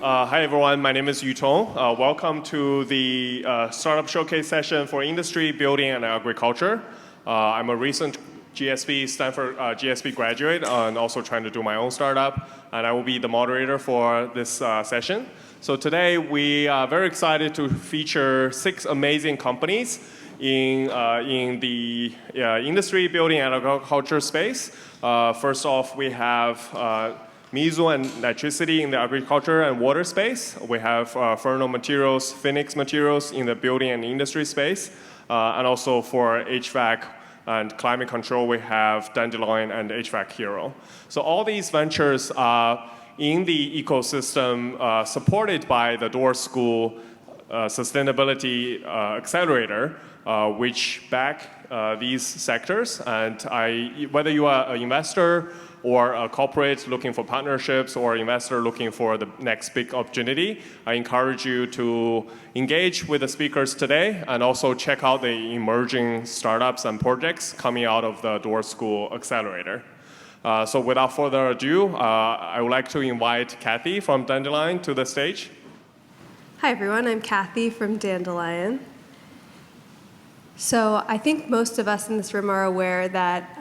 Hi everyone, my name is Yutong. Welcome to the Startup Showcase session for Industry, Building, and Agriculture. I'm a recent Stanford GSP graduate and also trying to do my own startup, and I will be the moderator for this session. So today we are very excited to feature 6 amazing companies in the industry, building, and agriculture space. First off, we have Mizu and Nitricity in the agriculture and water space. We have Furno Materials, PHNX Materials in the building and industry space. And also for HVAC and climate control, we have Dandelion and HVAC Hero. So all these ventures are in the ecosystem supported by the Door School Sustainability Accelerator, which back these sectors. And whether you are an investor or a corporate looking for partnerships or investor looking for the next big opportunity, I encourage you to engage with the speakers today and also check out the emerging startups and projects coming out of the Door School Accelerator. So without further ado, I would like to invite Kathy from Dandelion to the stage. Hi everyone, I'm Kathy from Dandelion. So I think most of us in this room are aware that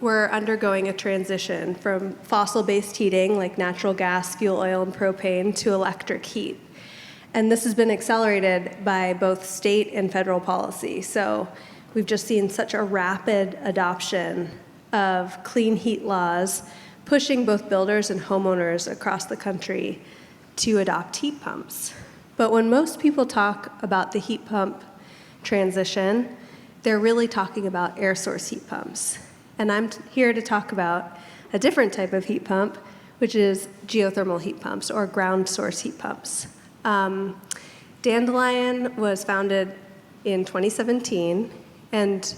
we're undergoing a transition from fossil-based heating, like natural gas, fuel oil, and propane, to electric heat. And this has been accelerated by both state and federal policy. So we've just seen such a rapid adoption of clean heat laws, pushing both builders and homeowners across the country to adopt heat pumps. But when most people talk about the heat pump transition, they're really talking about air source heat pumps. And I'm here to talk about a different type of heat pump, which is geothermal heat pumps or ground source heat pumps. Dandelion was founded in 2017, and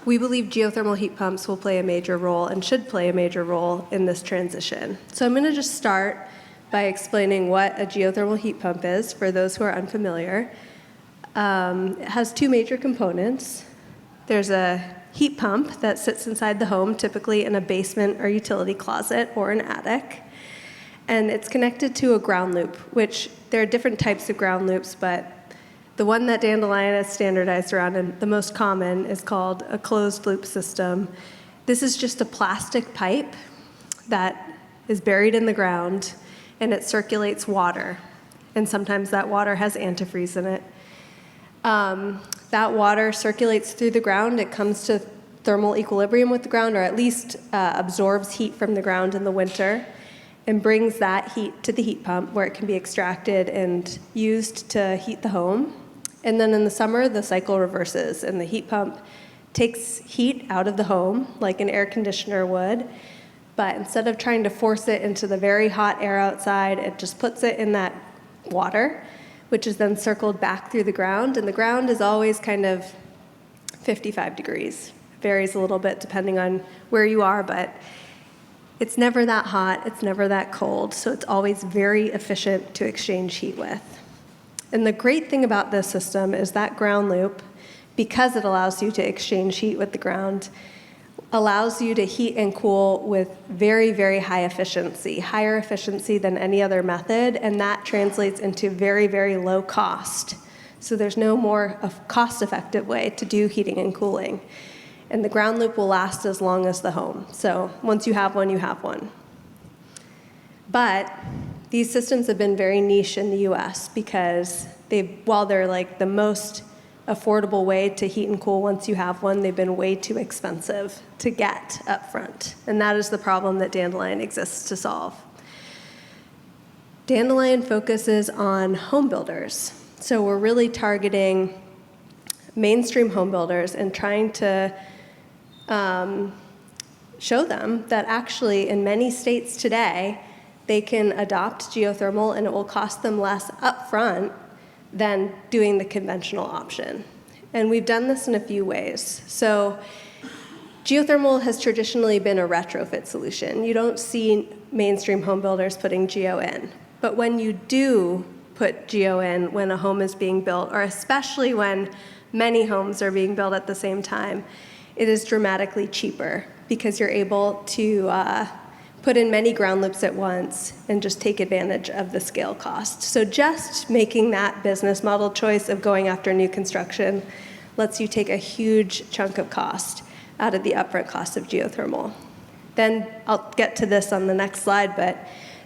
we believe geothermal heat pumps will play a major role and should play a major role in this transition. So I'm going to just start by explaining what a geothermal heat pump is for those who are unfamiliar. It has 2 major components. There's a heat pump that sits inside the home, typically in a basement or utility closet or an attic. And it's connected to a ground loop, which there are different types of ground loops, but the one that Dandelion is standardized around and the most common is called a closed loop system. This is just a plastic pipe that is buried in the ground, and it circulates water. And sometimes that water has antifreeze in it. That water circulates through the ground. It comes to thermal equilibrium with the ground, or at least absorbs heat from the ground in the winter, and brings that heat to the heat pump where it can be extracted and used to heat the home. And then in the summer, the cycle reverses, and the heat pump takes heat out of the home like an air conditioner would, but instead of trying to force it into the very hot air outside, it just puts it in that water, which is then circled back through the ground. And the ground is always kind of 55 degrees. Varies a little bit depending on where you are, but it's never that hot, it's never that cold, so it's always very efficient to exchange heat with. And the great thing about this system is that ground loop, because it allows you to exchange heat with the ground, allows you to heat and cool with very, very high efficiency, higher efficiency than any other method, and that translates into very, very low cost. So there's no more cost-effective way to do heating and cooling. And the ground loop will last as long as the home. So once you have one, you have one. But these systems have been very niche in the US because while they're like the most affordable way to heat and cool once you have one, they've been way too expensive to get up front. And that is the problem that Dandelion exists to solve. Dandelion focuses on home builders. So we're really targeting mainstream home builders and trying to show them that actually in many states today, they can adopt geothermal and it will cost them less upfront than doing the conventional option. And we've done this in a few ways. So geothermal has traditionally been a retrofit solution. You don't see mainstream home builders putting geo in. But when you do put geo in when a home is being built, or especially when many homes are being built at the same time, it is dramatically cheaper because you're able to put in many ground loops at once, and just take advantage of the scale cost. So just making that business model choice of going after new construction lets you take a huge chunk of cost out of the upfront cost of geothermal. Then I'll get to this on the next slide, but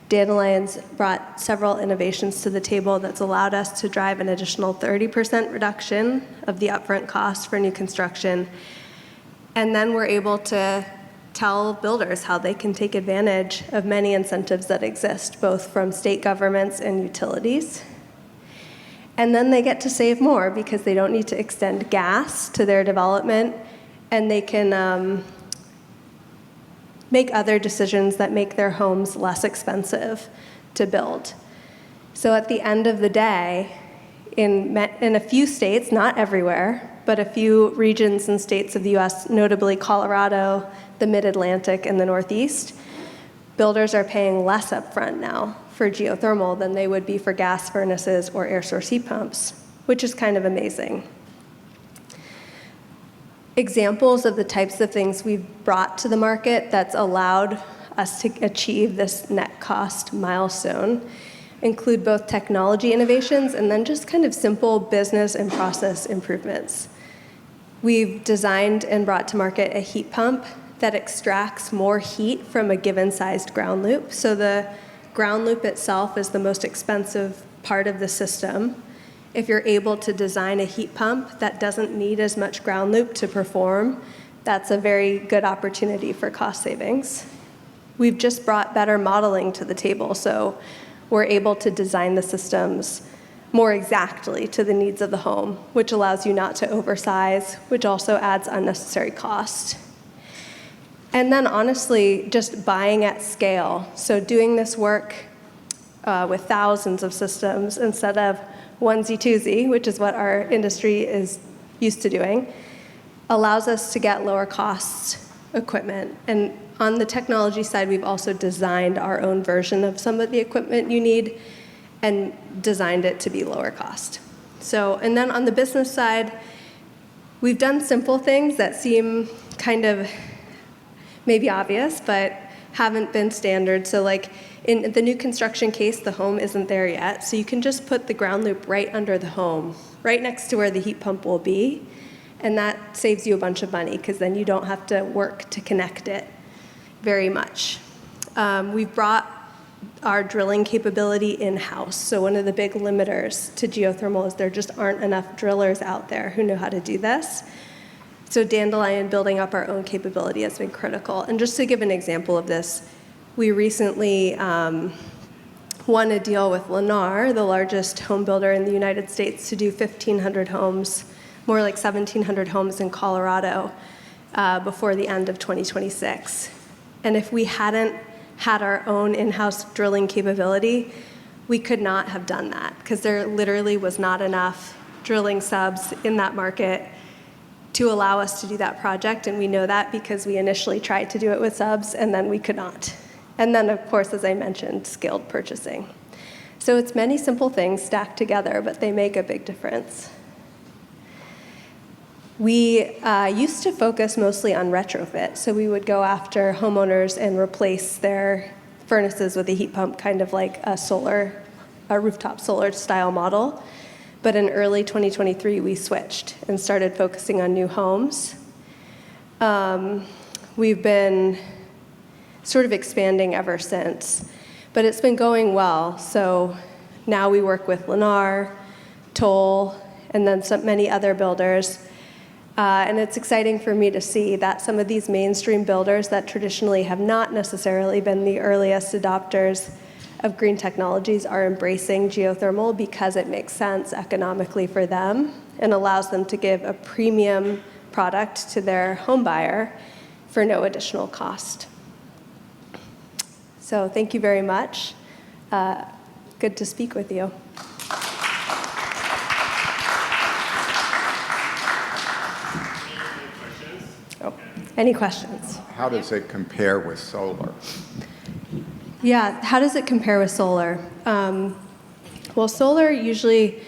Dandelion's brought several innovations to the table that's allowed us to drive an additional 30% reduction of the upfront cost for new construction. And then we're able to tell builders how they can take advantage of many incentives that exist, both from state governments and utilities. And then they get to save more because they don't need to extend gas to their development, and they can make other decisions that make their homes less expensive to build. So at the end of the day, in a few states, not everywhere, but a few regions and states of the US, notably Colorado, the Mid-Atlantic, and the Northeast, builders are paying less upfront now for geothermal than they would be for gas furnaces or air source heat pumps, which is kind of amazing. Examples of the types of things we've brought to the market that's allowed us to achieve this net cost milestone include both technology innovations and then just kind of simple business and process improvements. We've designed and brought to market a heat pump that extracts more heat from a given sized ground loop. So the ground loop itself is the most expensive part of the system. If you're able to design a heat pump that doesn't need as much ground loop to perform, that's a very good opportunity for cost savings. We've just brought better modeling to the table, so we're able to design the systems more exactly to the needs of the home, which allows you not to oversize, which also adds unnecessary cost. And then honestly, just buying at scale. So doing this work with thousands of systems instead of onesie twosie, which is what our industry is used to doing, allows us to get lower cost equipment. And on the technology side, we've also designed our own version of some of the equipment you need and designed it to be lower cost. So, and then on the business side, we've done simple things that seem kind of maybe obvious, but haven't been standard. So like in the new construction case, the home isn't there yet. So you can just put the ground loop right under the home, right next to where the heat pump will be. And that saves you a bunch of money because then you don't have to work to connect it very much. We've brought our drilling capability in-house. So one of the big limiters to geothermal is there just aren't enough drillers out there who know how to do this. So Dandelion building up our own capability has been critical. And just to give an example of this, we recently won a deal with Lennar, the largest home builder in the United States, to do 1,500 homes, more like 1,700 homes in Colorado before the end of 2026. And if we hadn't had our own in-house drilling capability, we could not have done that because there literally was not enough drilling subs in that market to allow us to do that project, and we know that because we initially tried to do it with subs, and then we could not. And then, of course, as I mentioned, scaled purchasing. So it's many simple things stacked together, but they make a big difference. We used to focus mostly on retrofit, so we would go after homeowners and replace their furnaces with a heat pump, kind of like a rooftop solar style model. But in early 2023, we switched and started focusing on new homes. We've been sort of expanding ever since, but it's been going well. So now we work with Lennar, Toll, and then many other builders. And it's exciting for me to see that some of these mainstream builders that traditionally have not necessarily been the earliest adopters of green technologies are embracing geothermal because it makes sense economically for them and allows them to give a premium product to their home buyer for no additional cost. So thank you very much. Good to speak with you. Any questions? How does it compare with solar? Yeah, how does it compare with solar? Well, solar usually,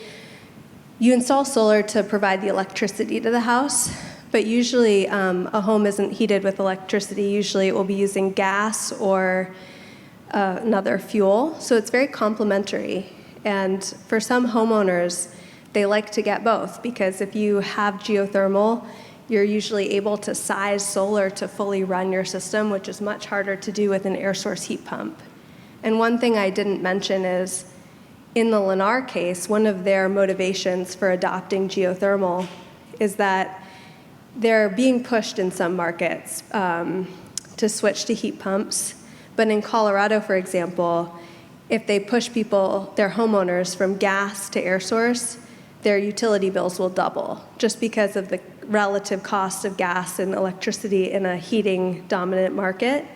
you install solar to provide the electricity to the house, But usually a home isn't heated with electricity. Usually it will be using gas or another fuel. So it's very complementary. And for some homeowners, they like to get both because if you have geothermal, you're usually able to size solar to fully run your system, which is much harder to do with an air source heat pump. And one thing I didn't mention is, in the Lennar case, one of their motivations for adopting geothermal is that they're being pushed in some markets to switch to heat pumps. But in Colorado, for example, if they push people, their homeowners, from gas to air source, their utility bills will double just because of the relative cost of gas and electricity in a heating dominant market.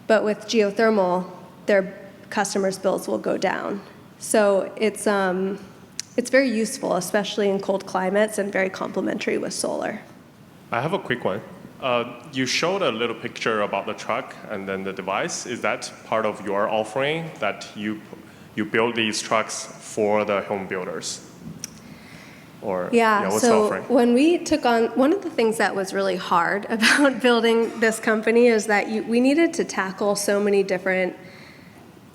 But with geothermal, their customers' bills will go down. So it's very useful, especially in cold climates, and very complementary with solar. I have a quick one. You showed a little picture about the truck and then the device. Is that part of your offering that you build these trucks for the home builders? Or, what's the so offering? when we took on, one of the things that was really hard about building this company is that we needed to tackle so many different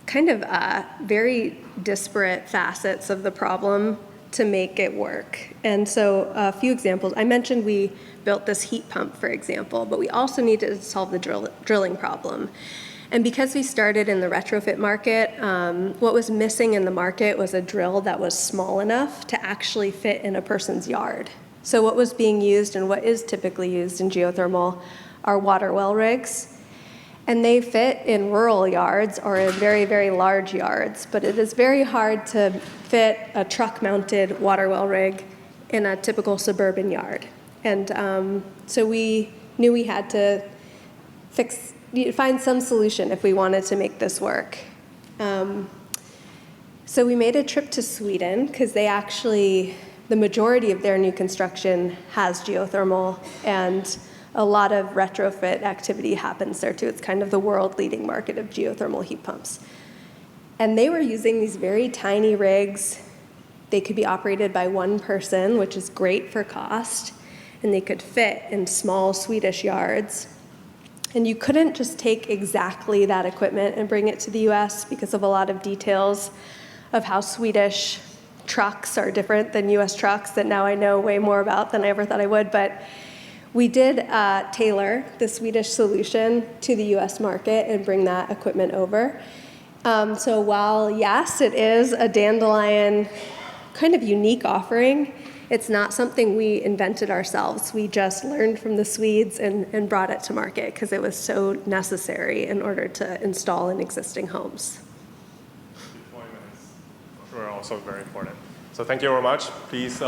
kind of very disparate facets of the problem to make it work. And so a few examples. I mentioned we built this heat pump, for example, but we also needed to solve the drilling problem. And because we started in the retrofit market, what was missing in the market was a drill that was small enough to actually fit in a person's yard. So what was being used and what is typically used in geothermal are water well rigs. And they fit in rural yards or in very, very large yards. But it is very hard to fit a truck-mounted water well rig in a typical suburban yard. And so we knew we had to find some solution if we wanted to make this work. So we made a trip to Sweden because the majority of their new construction has geothermal, and a lot of retrofit activity happens there too. It's kind of the world-leading market of geothermal heat pumps. And they were using these very tiny rigs. They could be operated by one person, which is great for cost, and they could fit in small Swedish yards. And you couldn't just take exactly that equipment and bring it to the US because of a lot of details of how Swedish trucks are different than US trucks that now I know way more about than I ever thought I would. But we did tailor the Swedish solution to the US market and bring that equipment over. So while, yes, it is a Dandelion kind of unique offering, it's not something we invented ourselves. We just learned from the Swedes and brought it to market because it was so necessary in order to install in existing homes. Deployments are also very important. So thank you very much. Please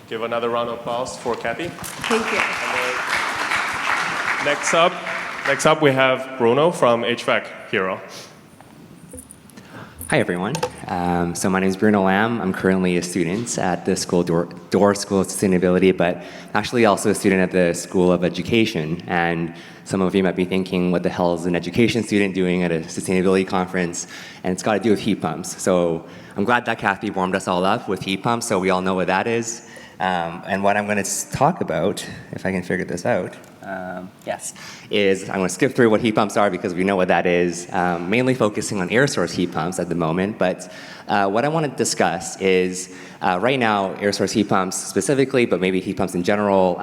give another round of applause for Kathy. Thank you. Next up we have Bruno from HVAC Hero. Hi, everyone. So my name is Bruno Lam. I'm currently a student at the school, Dorr School of Sustainability, but actually also a student at the School of Education. And some of you might be thinking, what the hell is an education student doing at a sustainability conference? And it's got to do with heat pumps. So I'm glad that Kathy warmed us all up with heat pumps, so we all know what that is. And what I'm going to talk about, if I can figure this out, is I'm going to skip through what heat pumps are because we know what that is, mainly focusing on air source heat pumps at the moment. But what I want to discuss is right now, air source heat pumps specifically, but maybe heat pumps in general,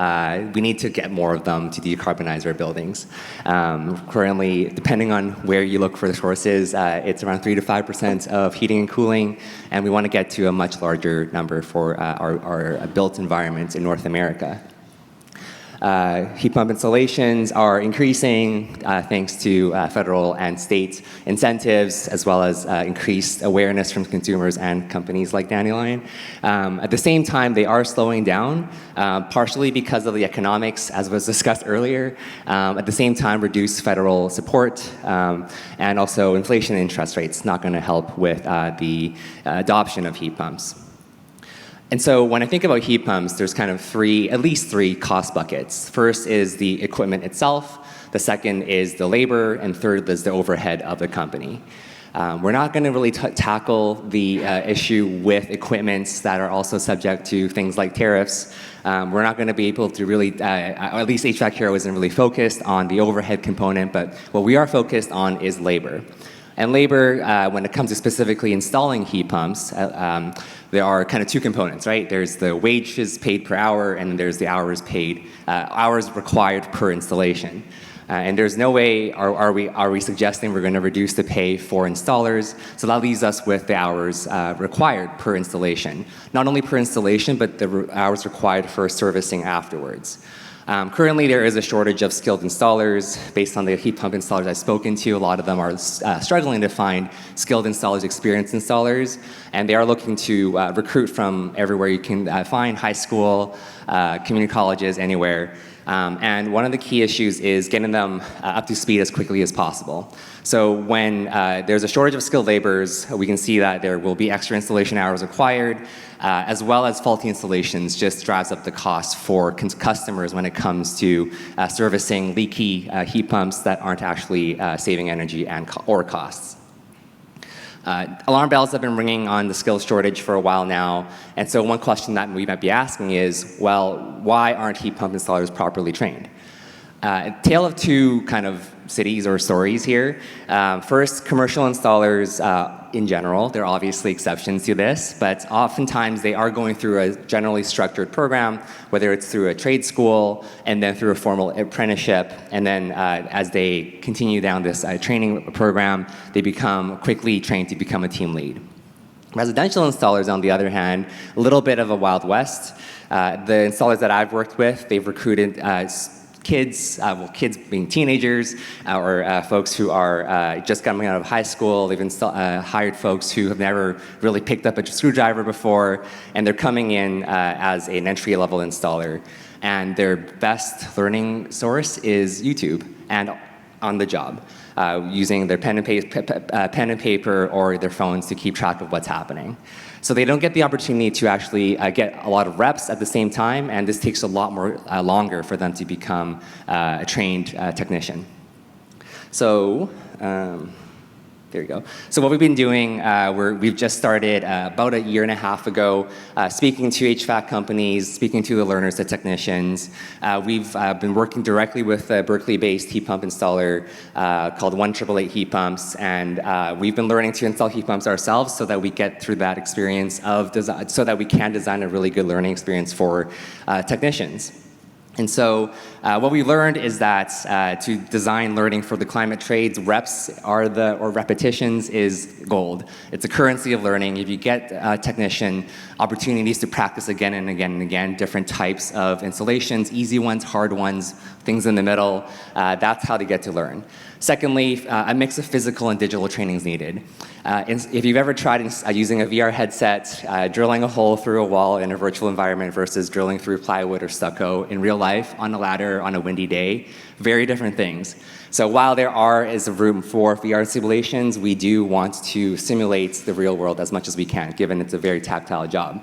we need to get more of them to decarbonize our buildings. Currently, depending on where you look for the sources, it's around 3 to 5% of heating and cooling, and we want to get to a much larger number for our built environments in North America. Heat pump installations are increasing thanks to federal and state incentives, as well as increased awareness from consumers and companies like Dandelion. At the same time, they are slowing down, partially because of the economics, as was discussed earlier. At the same time, reduced federal support and also inflation interest rates not going to help with the adoption of heat pumps. And so when I think about heat pumps, there's kind of at least three cost buckets. First is the equipment itself, the second is the labor, and third is the overhead of the company. We're not going to really tackle the issue with equipments that are also subject to things like tariffs. We're not going to be able to really, or at least HVAC Hero isn't really focused on the overhead component, but what we are focused on is labor. And labor, when it comes to specifically installing heat pumps, there are kind of two components, right? There's the wages paid per hour, and then there's the hours paid, hours required per installation. And there's no way are we suggesting we're going to reduce the pay for installers. So that leaves us with the hours required per installation. Not only per installation, but the hours required for servicing afterwards. Currently, there is a shortage of skilled installers. Based on the heat pump installers I've spoken to, a lot of them are struggling to find skilled installers, experienced installers, and they are looking to recruit from everywhere you can find, high school, community colleges, anywhere. And one of the key issues is getting them up to speed as quickly as possible. So when there's a shortage of skilled laborers, we can see that there will be extra installation hours required, as well as faulty installations just drives up the cost for customers when it comes to servicing leaky heat pumps that aren't actually saving energy or costs. Alarm bells have been ringing on the skills shortage for a while now, and so one question that we might be asking is, well, why aren't heat pump installers properly trained? Tale of two kind of cities or stories here. First, commercial installers in general, there are obviously exceptions to this, but oftentimes they are going through a generally structured program, whether it's through a trade school and then through a formal apprenticeship, and then as they continue down this training program, they become quickly trained to become a team lead. Residential installers, on the other hand, a little bit of a Wild West. The installers that I've worked with, they've recruited kids, kids being teenagers, or folks who are just coming out of high school. They've hired folks who have never really picked up a screwdriver before, and they're coming in as an entry-level installer. And their best learning source is YouTube and on the job, using their pen and paper or their phones to keep track of what's happening. So they don't get the opportunity to actually get a lot of reps at the same time, and this takes a lot more longer for them to become a trained technician. So there you go. So what we've been doing, we've just started about a year and a half ago, speaking to HVAC companies, speaking to the learners, the technicians. We've been working directly with a Berkeley-based heat pump installer called 1888 Heat Pumps, and we've been learning to install heat pumps ourselves so that we get through that experience of design, so that we can design a really good learning experience for technicians. And so what we learned is that to design learning for the climate trades, repetitions is gold. It's a currency of learning. If you get a technician opportunities to practice again and again and again, different types of installations, easy ones, hard ones, things in the middle, that's how they get to learn. Secondly, a mix of physical and digital training is needed. If you've ever tried using a VR headset, drilling a hole through a wall in a virtual environment versus drilling through plywood or stucco in real life on a ladder on a windy day, very different things. So while there is a room for VR simulations, we do want to simulate the real world as much as we can, given it's a very tactile job.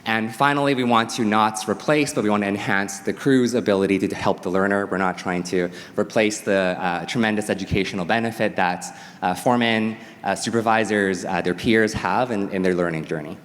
And finally, we want to not replace, but we want to enhance the crew's ability to help the learner. We're not trying to replace the tremendous educational benefit that foremen, supervisors, their peers have in their learning journey.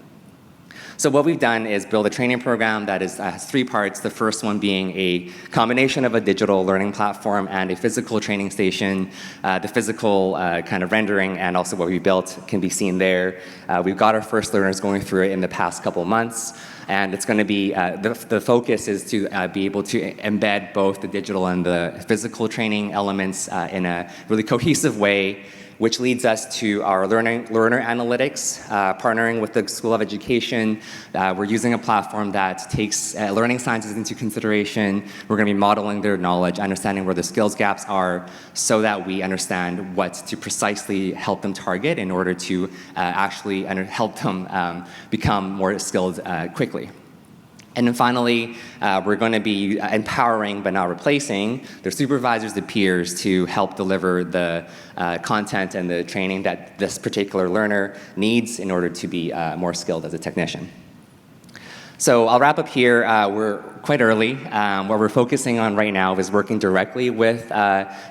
So what we've done is build a training program that has three parts, the first one being a combination of a digital learning platform and a physical training station. The physical kind of rendering and also what we built can be seen there. We've got our first learners going through it in the past couple months, and it's going to be, the focus is to be able to embed both the digital and the physical training elements in a really cohesive way, which leads us to our learner analytics, partnering with the School of Education. We're using a platform that takes learning sciences into consideration. We're going to be modeling their knowledge, understanding where the skills gaps are, so that we understand what to precisely help them target in order to actually help them become more skilled quickly. And then finally, we're going to be empowering but not replacing their supervisors, the peers, to help deliver the content and the training that this particular learner needs in order to be more skilled as a technician. So I'll wrap up here. We're quite early. What we're focusing on right now is working directly with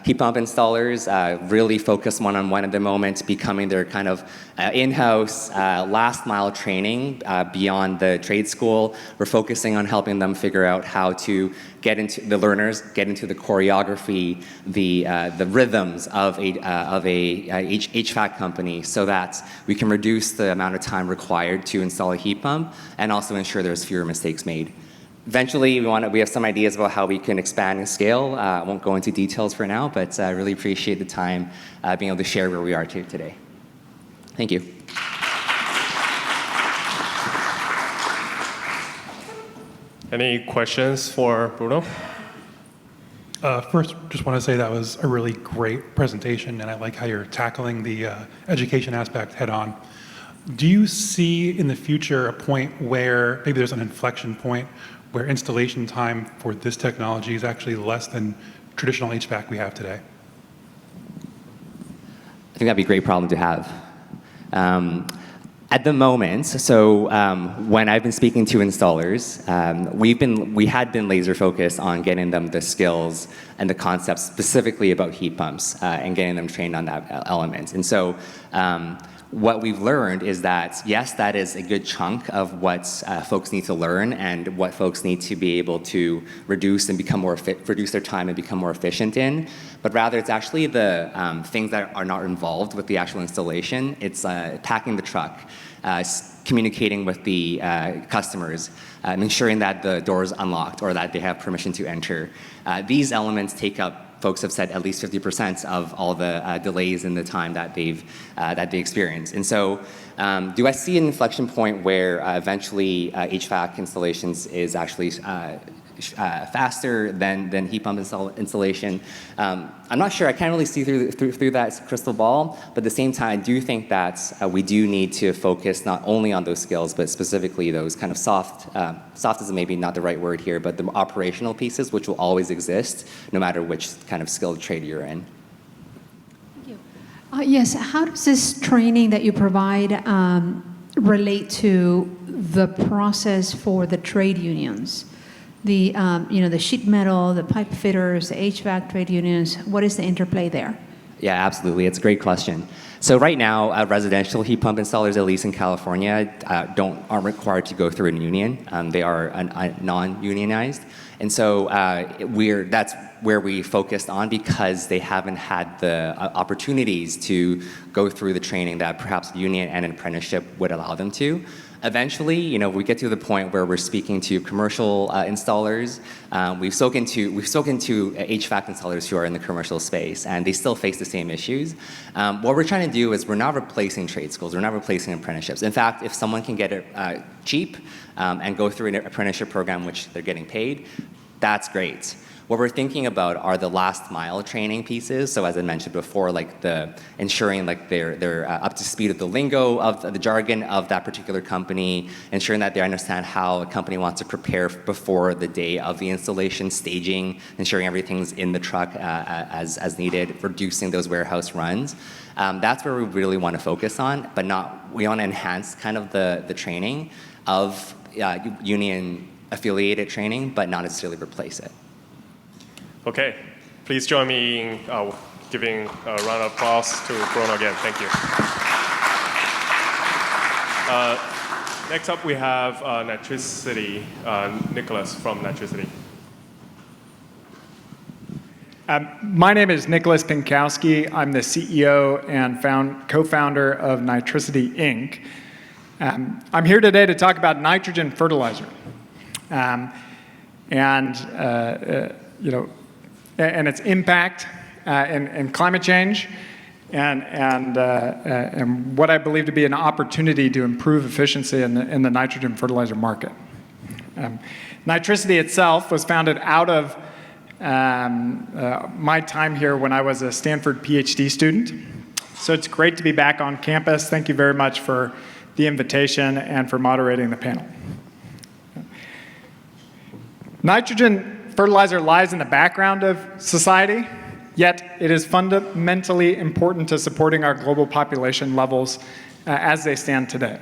heat pump installers, really focus one-on-one at the moment, becoming their kind of in-house last mile training beyond the trade school. We're focusing on helping them figure out how to get into the learners, get into the choreography, the rhythms of a HVAC company, so that we can reduce the amount of time required to install a heat pump and also ensure there's fewer mistakes made. Eventually, we have some ideas about how we can expand and scale. I won't go into details for now, but I really appreciate the time being able to share where we are today. Thank you. Any questions for Bruno? First, just want to say that was a really great presentation, and I like how you're tackling the education aspect head on. Do you see in the future a point where maybe there's an inflection point where installation time for this technology is actually less than traditional HVAC we have today? I think that'd be a great problem to have. At the moment, so when I've been speaking to installers, we had been laser focused on getting them the skills and the concepts specifically about heat pumps and getting them trained on that element. And so what we've learned is that, yes, that is a good chunk of what folks need to learn and what folks need to be able to reduce and reduce their time and become more efficient in. But rather, it's actually the things that are not involved with the actual installation. It's packing the truck, communicating with the customers, ensuring that the door is unlocked or that they have permission to enter. These elements take up, folks have said, at least 50% of all the delays in the time that they experience. And so do I see an inflection point where eventually HVAC installations is actually faster than heat pump installation? I'm not sure. I can't really see through that crystal ball, but at the same time, I do think that we do need to focus not only on those skills, but specifically those kind of soft is maybe not the right word here, but the operational pieces, which will always exist no matter which kind of skilled trade you're in. Thank you. Yes, how does this training that you provide relate to the process for the trade unions? The sheet metal, the pipe fitters, the HVAC trade unions, what is the interplay there? Yeah, absolutely. It's a great question. So right now, residential heat pump installers, at least in California, aren't required to go through a union. They are non-unionized. And so that's where we focused on, because they haven't had the opportunities to go through the training that perhaps union and an apprenticeship would allow them to. Eventually, we get to the point where we're speaking to commercial installers. We've spoken to HVAC installers who are in the commercial space, and they still face the same issues. What we're trying to do is we're not replacing trade schools. We're not replacing apprenticeships. In fact, if someone can get it cheap and go through an apprenticeship program, which they're getting paid, that's great. What we're thinking about are the last mile training pieces. So as I mentioned before, like ensuring like they're up to speed with the lingo of the jargon of that particular company, ensuring that they understand how a company wants to prepare before the day of the installation, staging, ensuring everything's in the truck as needed, reducing those warehouse runs. That's where we really want to focus on, but we want to enhance kind of the training of union affiliated training, but not necessarily replace it. Okay, please join me in giving a round of applause to Bruno again. Thank you. Next up, we have Nitricity, Nicolas from Nitricity. My name is Nicolas Pinkowski. I'm the CEO and co-founder of Nitricity, Inc. I'm here today to talk about nitrogen fertilizer. And its impact in climate change, and what I believe to be an opportunity to improve efficiency in the nitrogen fertilizer market. Nitricity itself was founded out of my time here when I was a Stanford PhD student. So it's great to be back on campus. Thank you very much for the invitation and for moderating the panel. Nitrogen fertilizer lies in the background of society, yet it is fundamentally important to supporting our global population levels as they stand today.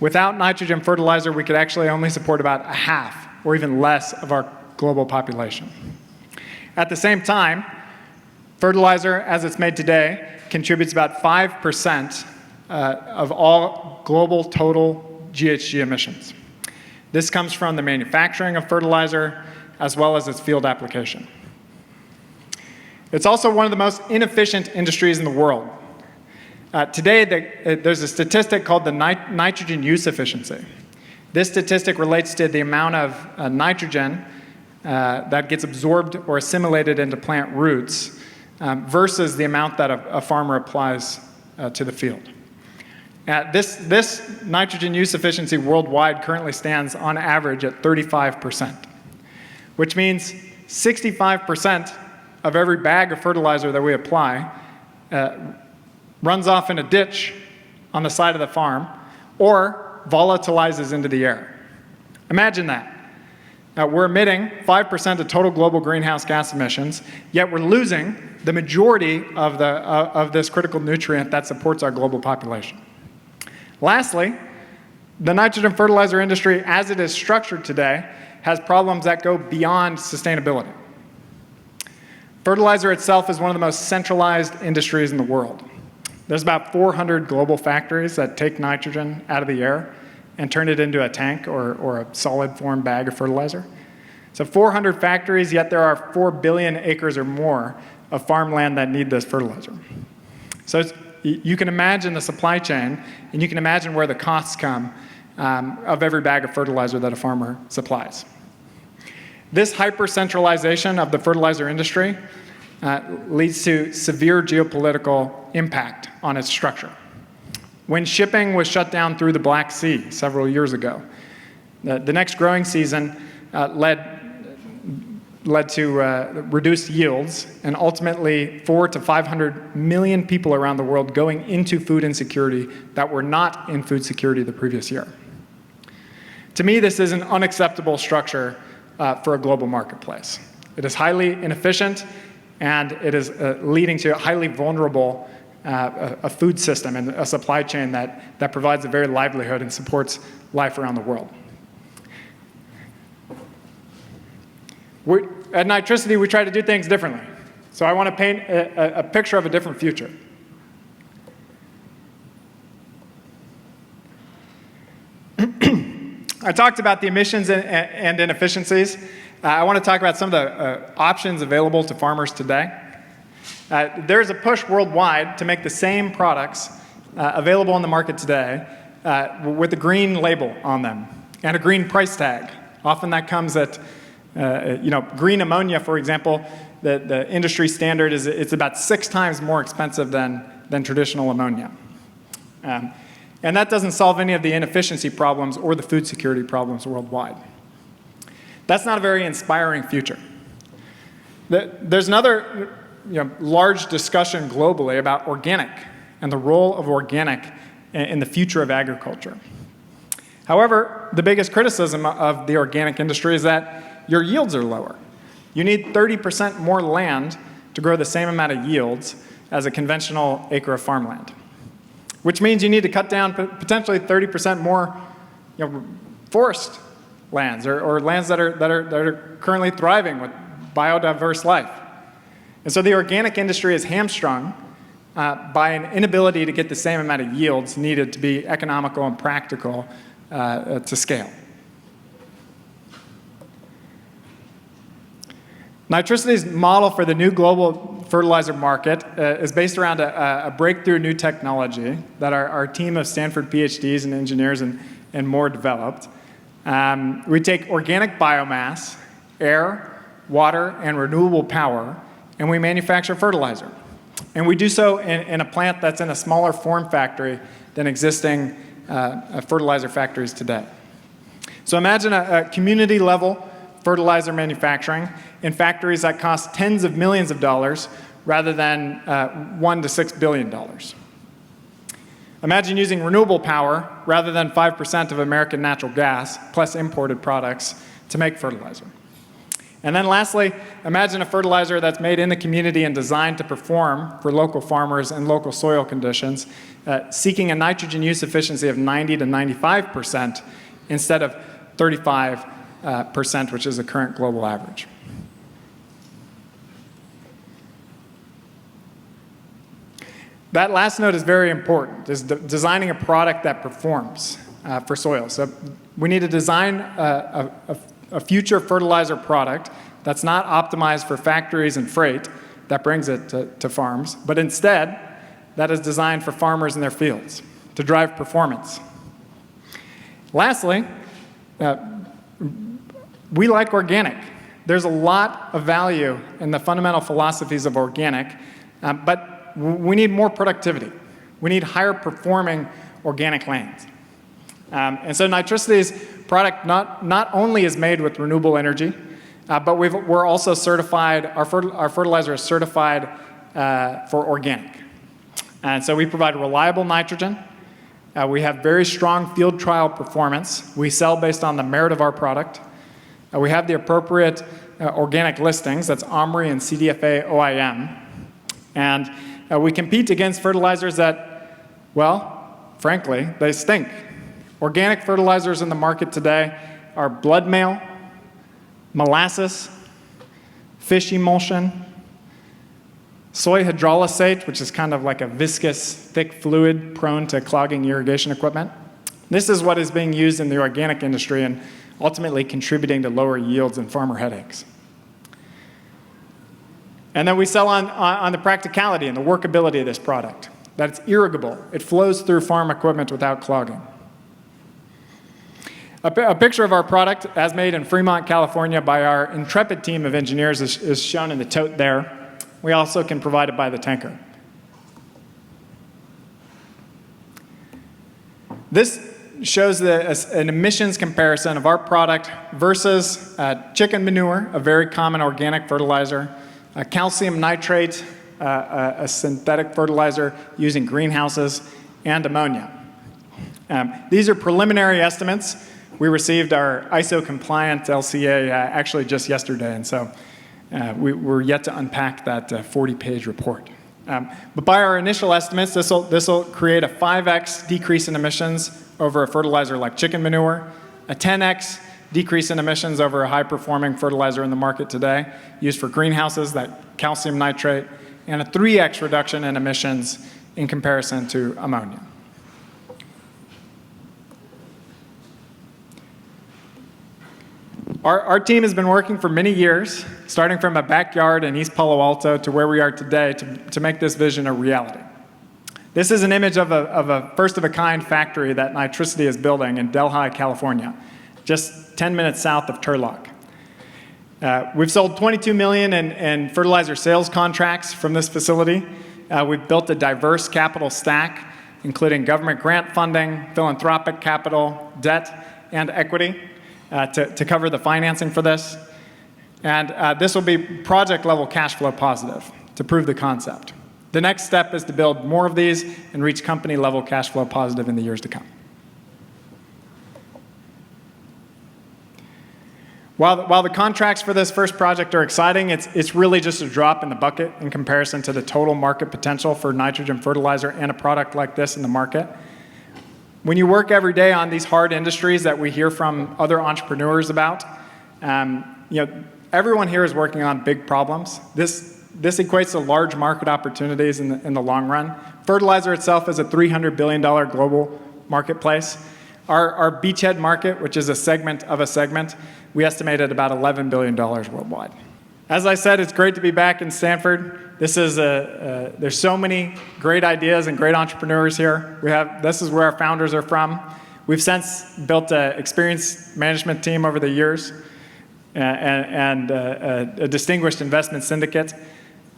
Without nitrogen fertilizer, we could actually only support about a half or even less of our global population. At the same time, fertilizer, as it's made today, contributes about 5% of all global total GHG emissions. This comes from the manufacturing of fertilizer as well as its field application. It's also one of the most inefficient industries in the world. Today, there's a statistic called the nitrogen use efficiency. This statistic relates to the amount of nitrogen that gets absorbed or assimilated into plant roots versus the amount that a farmer applies to the field. This nitrogen use efficiency worldwide currently stands on average at 35%, which means 65% of every bag of fertilizer that we apply runs off in a ditch on the side of the farm or volatilizes into the air. Imagine that. We're emitting 5% of total global greenhouse gas emissions, yet we're losing the majority of this critical nutrient that supports our global population. Lastly, the nitrogen fertilizer industry, as it is structured today, has problems that go beyond sustainability. Fertilizer itself is one of the most centralized industries in the world. There's about 400 global factories that take nitrogen out of the air and turn it into a tank or a solid form bag of fertilizer. So 400 factories, yet there are 4 billion acres or more of farmland that need this fertilizer. So you can imagine the supply chain, and you can imagine where the costs come of every bag of fertilizer that a farmer supplies. This hyper-centralization of the fertilizer industry leads to severe geopolitical impact on its structure. When shipping was shut down through the Black Sea several years ago, the next growing season led to reduced yields and ultimately 400 to 500 million people around the world going into food insecurity that were not in food security the previous year. To me, this is an unacceptable structure for a global marketplace. It is highly inefficient, and it is leading to a highly vulnerable a food system and a supply chain that provides a very livelihood and supports life around the world. At Nitricity, we try to do things differently. So I want to paint a picture of a different future. I talked about the emissions and inefficiencies. I want to talk about some of the options available to farmers today. There's a push worldwide to make the same products available on the market today with a green label on them and a green price tag. Often that comes at, green ammonia, for example, the industry standard is it's about 6 times more expensive than traditional ammonia. And that doesn't solve any of the inefficiency problems or the food security problems worldwide. That's not a very inspiring future. There's another large discussion globally about organic and the role of organic in the future of agriculture. However, the biggest criticism of the organic industry is that your yields are lower. You need 30% more land to grow the same amount of yields as a conventional acre of farmland, which means you need to cut down potentially 30% more forest lands or lands that are currently thriving with biodiverse life. And so the organic industry is hamstrung by an inability to get the same amount of yields needed to be economical and practical to scale. Nitricity's model for the new global fertilizer market is based around a breakthrough new technology that our team of Stanford PhDs and engineers and more developed. We take organic biomass, air, water, and renewable power, and we manufacture fertilizer. And we do so in a plant that's in a smaller form factory than existing fertilizer factories today. So imagine a community-level fertilizer manufacturing in factories that cost tens of millions of dollars rather than $1 to $6 billion. Imagine using renewable power rather than 5% of American natural gas plus imported products to make fertilizer. And then lastly, imagine a fertilizer that's made in the community and designed to perform for local farmers and local soil conditions, seeking a nitrogen use efficiency of 90 to 95% instead of 35%, which is the current global average. That last note is very important, is designing a product that performs for soil. So we need to design a future fertilizer product that's not optimized for factories and freight that brings it to farms, but instead that is designed for farmers in their fields to drive performance. Lastly, we like organic. There's a lot of value in the fundamental philosophies of organic, but we need more productivity. We need higher performing organic lands. And so Nitricity's product not only is made with renewable energy, but we're also certified, our fertilizer is certified for organic. And so we provide reliable nitrogen. We have very strong field trial performance. We sell based on the merit of our product. We have the appropriate organic listings, that's OMRI and CDFA OIM. And we compete against fertilizers that, well, frankly, they stink. Organic fertilizers in the market today are blood meal, molasses, fish emulsion, soy hydrolysate, which is kind of like a viscous, thick fluid prone to clogging irrigation equipment. This is what is being used in the organic industry and ultimately contributing to lower yields and farmer headaches. And then we sell on the practicality and the workability of this product, that it's irrigable. It flows through farm equipment without clogging. A picture of our product, as made in Fremont, California, by our intrepid team of engineers is shown in the tote there. We also can provide it by the tanker. This shows an emissions comparison of our product versus chicken manure, a very common organic fertilizer, calcium nitrate, a synthetic fertilizer using greenhouses, and ammonia. These are preliminary estimates. We received our ISO-compliant LCA actually just yesterday, and so we're yet to unpack that 40-page report. But by our initial estimates, this will create a 5x decrease in emissions over a fertilizer like chicken manure, a 10x decrease in emissions over a high-performing fertilizer in the market today used for greenhouses, that calcium nitrate, and a 3x reduction in emissions in comparison to ammonia. Our team has been working for many years, starting from a backyard in East Palo Alto to where we are today, to make this vision a reality. This is an image of a first-of-a-kind factory that Nitricity is building in Delhi, California, just 10 minutes south of Turlock. We've sold $22 million in fertilizer sales contracts from this facility. We've built a diverse capital stack, including government grant funding, philanthropic capital, debt, and equity. To cover the financing for this. And this will be project-level cash flow positive to prove the concept. The next step is to build more of these and reach company-level cash flow positive in the years to come. While the contracts for this first project are exciting, it's really just a drop in the bucket in comparison to the total market potential for nitrogen fertilizer and a product like this in the market. When you work every day on these hard industries that we hear from other entrepreneurs about, everyone here is working on big problems. This equates to large market opportunities in the long run. Fertilizer itself is a $300 billion global marketplace. Our beachhead market, which is a segment of a segment, we estimate at about $11 billion worldwide. As I said, it's great to be back in Stanford. There's so many great ideas and great entrepreneurs here. This is where our founders are from. We've since built an experienced management team over the years and a distinguished investment syndicate,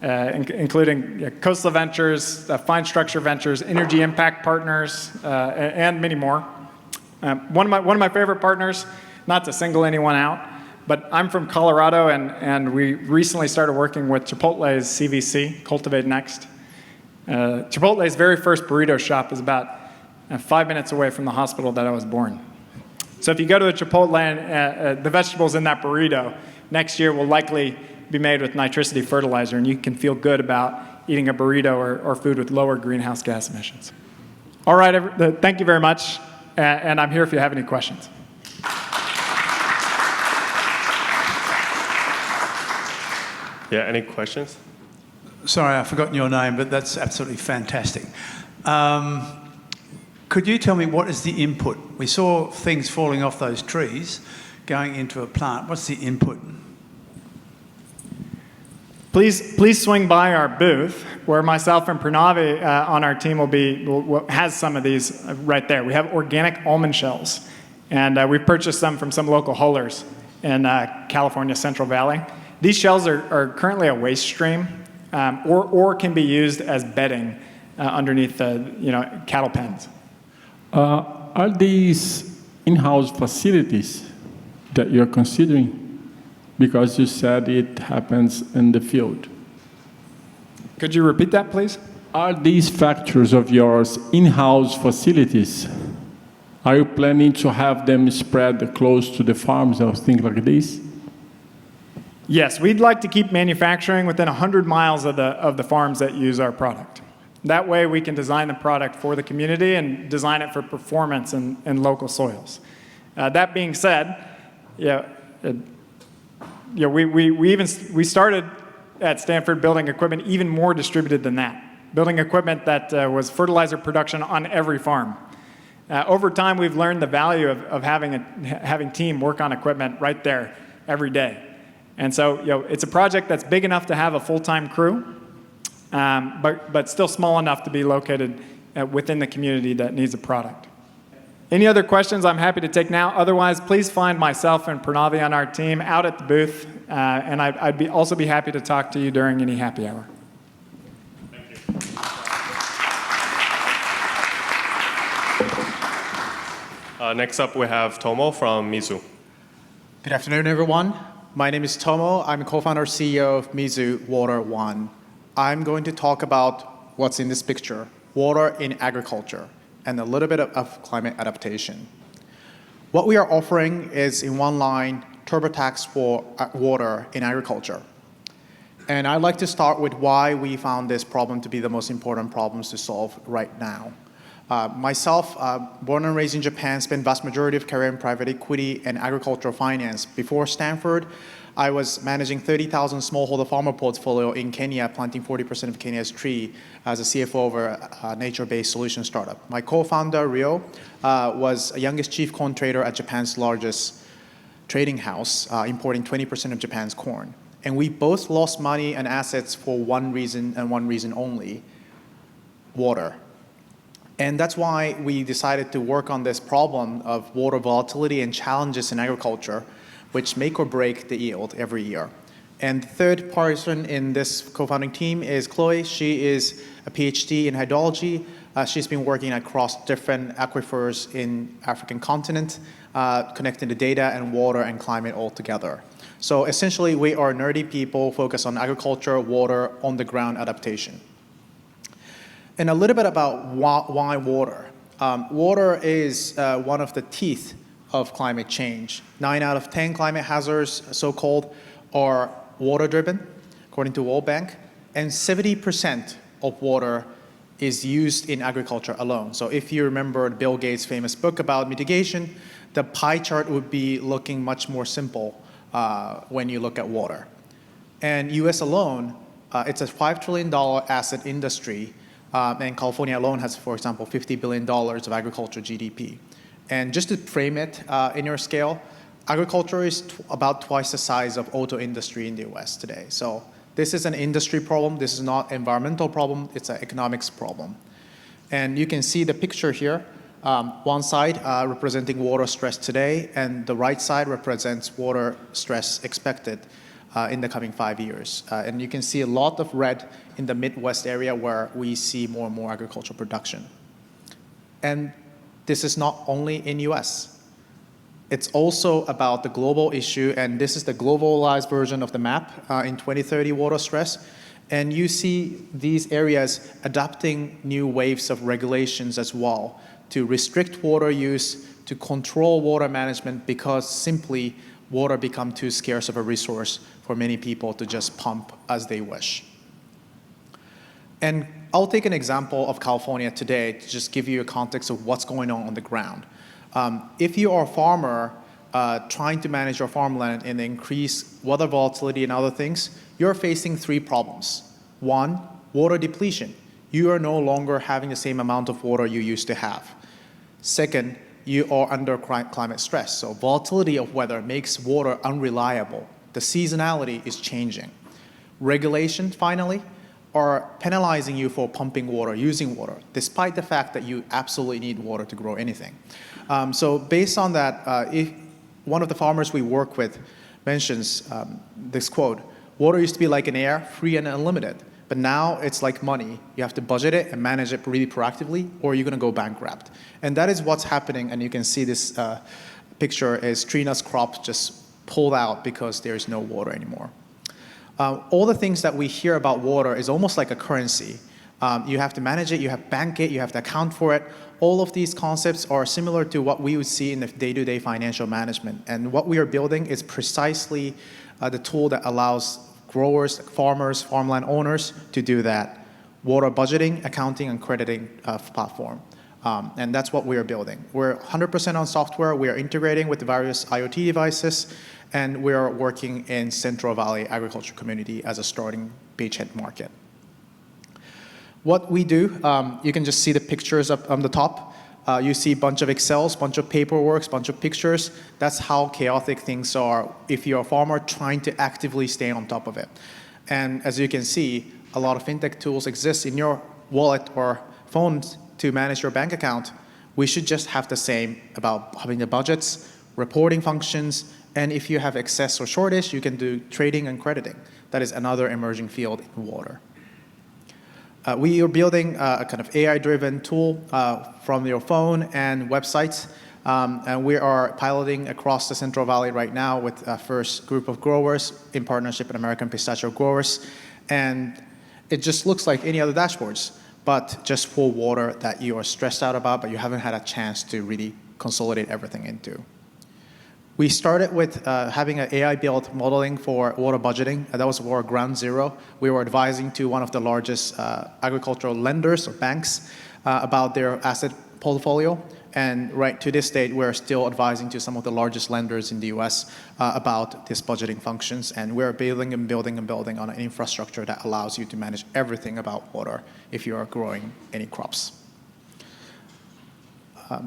including Coastal Ventures, Fine Structure Ventures, Energy Impact Partners, and many more. One of my favorite partners, not to single anyone out, but I'm from Colorado, and we recently started working with Chipotle's CVC, Cultivate Next. Chipotle's very first burrito shop is about 5 minutes away from the hospital that I was born. So if you go to a Chipotle and the vegetables in that burrito next year will likely be made with Nitricity fertilizer, and you can feel good about eating a burrito or food with lower greenhouse gas emissions. All right, thank you very much, and I'm here if you have any questions. Yeah, any questions? Sorry, I've forgotten your name, but that's absolutely fantastic. Could you tell me what is the input? We saw things falling off those trees going into a plant. What's the input? Please swing by our booth, where myself and Pranavi on our team has some of these right there. We have organic almond shells, and we purchased them from some local hullers in California Central Valley. These shells are currently a waste stream, or can be used as bedding underneath cattle pens. Are these in-house facilities that you're considering? Because you said it happens in the field. Could you repeat that, please? Are these factories of yours in-house facilities? Are you planning to have them spread close to the farms or things like this? Yes, we'd like to keep manufacturing within 100 miles of the farms that use our product. That way we can design the product for the community and design it for performance in local soils. That being said, we started at Stanford building equipment even more distributed than that, building equipment that was fertilizer production on every farm. Over time, we've learned the value of having team work on equipment right there every day. And so, it's a project that's big enough to have a full-time crew, but still small enough to be located within the community that needs a product. Any other questions I'm happy to take now. Otherwise, please find myself and Pranavi on our team out at the booth, and I'd also be happy to talk to you during any happy hour. Thank you. Next up, we have Tomo from Mizu. Good afternoon, everyone. My name is Tomo. I'm co-founder and CEO of Mizu Water One. I'm going to talk about what's in this picture, water in agriculture, and a little bit of climate adaptation. What we are offering is, in one line, TurboTax for water in agriculture. And I'd like to start with why we found this problem to be the most important problems to solve right now. Myself, born and raised in Japan, spent vast majority of career in private equity and agricultural finance. Before Stanford, I was managing 30,000 smallholder farmer portfolio in Kenya, planting 40% of Kenya's tree as a CFO of a nature-based solution startup. My co-founder, Ryo, was a youngest chief corn trader at Japan's largest trading house, importing 20% of Japan's corn. And we both lost money and assets for one reason and one reason only: water. And that's why we decided to work on this problem of water volatility and challenges in agriculture, which make or break the yield every year. And the third person in this co-founding team is Chloe. She is a PhD in hydrology. She's been working across different aquifers in African continent, connecting the data and water and climate all together. So essentially, we are nerdy people focused on agriculture, water, on-the-ground adaptation. And a little bit about why water. Water is one of the teeth of climate change. 9 out of 10 climate hazards, so-called, are water-driven, according to World Bank, and 70% of water is used in agriculture alone. So if you remember Bill Gates' famous book about mitigation, the pie chart would be looking much more simple when you look at water. And US alone, it's a $5 trillion asset industry, and California alone has, for example, $50 billion of agriculture GDP. And just to frame it in your scale, agriculture is about twice the size of auto industry in the US today. So this is an industry problem. This is not an environmental problem. It's an economics problem. And you can see the picture here. One side representing water stress today, and the right side represents water stress expected in the coming 5 years. And you can see a lot of red in the Midwest area where we see more and more agricultural production. And this is not only in US. It's also about the global issue, and this is the globalized version of the map in 2030 water stress. And you see these areas adopting new waves of regulations as well to restrict water use, to control water management, because simply water become too scarce of a resource for many people to just pump as they wish. And I'll take an example of California today to just give you a context of what's going on the ground. If you are a farmer trying to manage your farmland and increase weather volatility and other things, you're facing 3 problems. 1, water depletion. You are no longer having the same amount of water you used to have. Second, you are under climate stress. So volatility of weather makes water unreliable. The seasonality is changing. Regulation, finally, are penalizing you for pumping water, using water, despite the fact that you absolutely need water to grow anything. So based on that, if one of the farmers we work with mentions this quote, "Water used to be like an air, free and unlimited. But now it's like money. You have to budget it and manage it really proactively, or you're going to go bankrupt." And that is what's happening. And you can see this picture is Trina's crop just pulled out because there's no water anymore. All the things that we hear about water is almost like a currency. You have to manage it, you have to bank it, you have to account for it. All of these concepts are similar to what we would see in the day-to-day financial management. And what we are building is precisely the tool that allows growers, farmers, farmland owners to do that. Water budgeting, accounting, and crediting platform. And that's what we are building. We're 100% on software. We are integrating with the various IoT devices, and we are working in Central Valley agriculture community as a starting beachhead market. What we do, you can just see the pictures up on the top. You see a bunch of Excels, bunch of paperwork, bunch of pictures. That's how chaotic things are if you're a farmer trying to actively stay on top of it. And as you can see, a lot of fintech tools exist in your wallet or phone to manage your bank account. We should just have the same about having the budgets, reporting functions, and if you have excess or shortage, you can do trading and crediting. That is another emerging field in water. We are building a kind of AI-driven tool from your phone and websites, and we are piloting across the Central Valley right now with a first group of growers in partnership with American pistachio growers. And it just looks like any other dashboards, but just for water that you are stressed out about, but you haven't had a chance to really consolidate everything into. We started with having an AI-built modeling for water budgeting. That was our ground zero. We were advising to one of the largest agricultural lenders or banks about their asset portfolio. And right to this date, we're still advising to some of the largest lenders in the US about these budgeting functions. And we're building and building and building on an infrastructure that allows you to manage everything about water if you are growing any crops.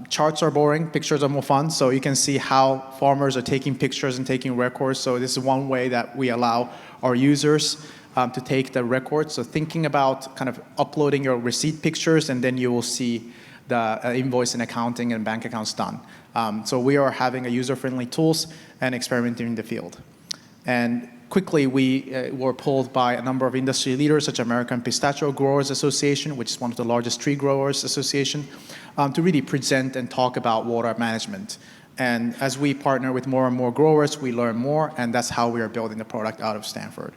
Charts are boring, pictures are more fun, so you can see how farmers are taking pictures and taking records. So this is one way that we allow our users to take the records. So thinking about kind of uploading your receipt pictures, and then you will see the invoice and accounting and bank accounts done. So we are having a user-friendly tools and experimenting in the field. And quickly, we were pulled by a number of industry leaders, such as American Pistachio Growers Association, which is one of the largest tree growers association, to really present and talk about water management. And as we partner with more and more growers, we learn more, and that's how we are building the product out of Stanford.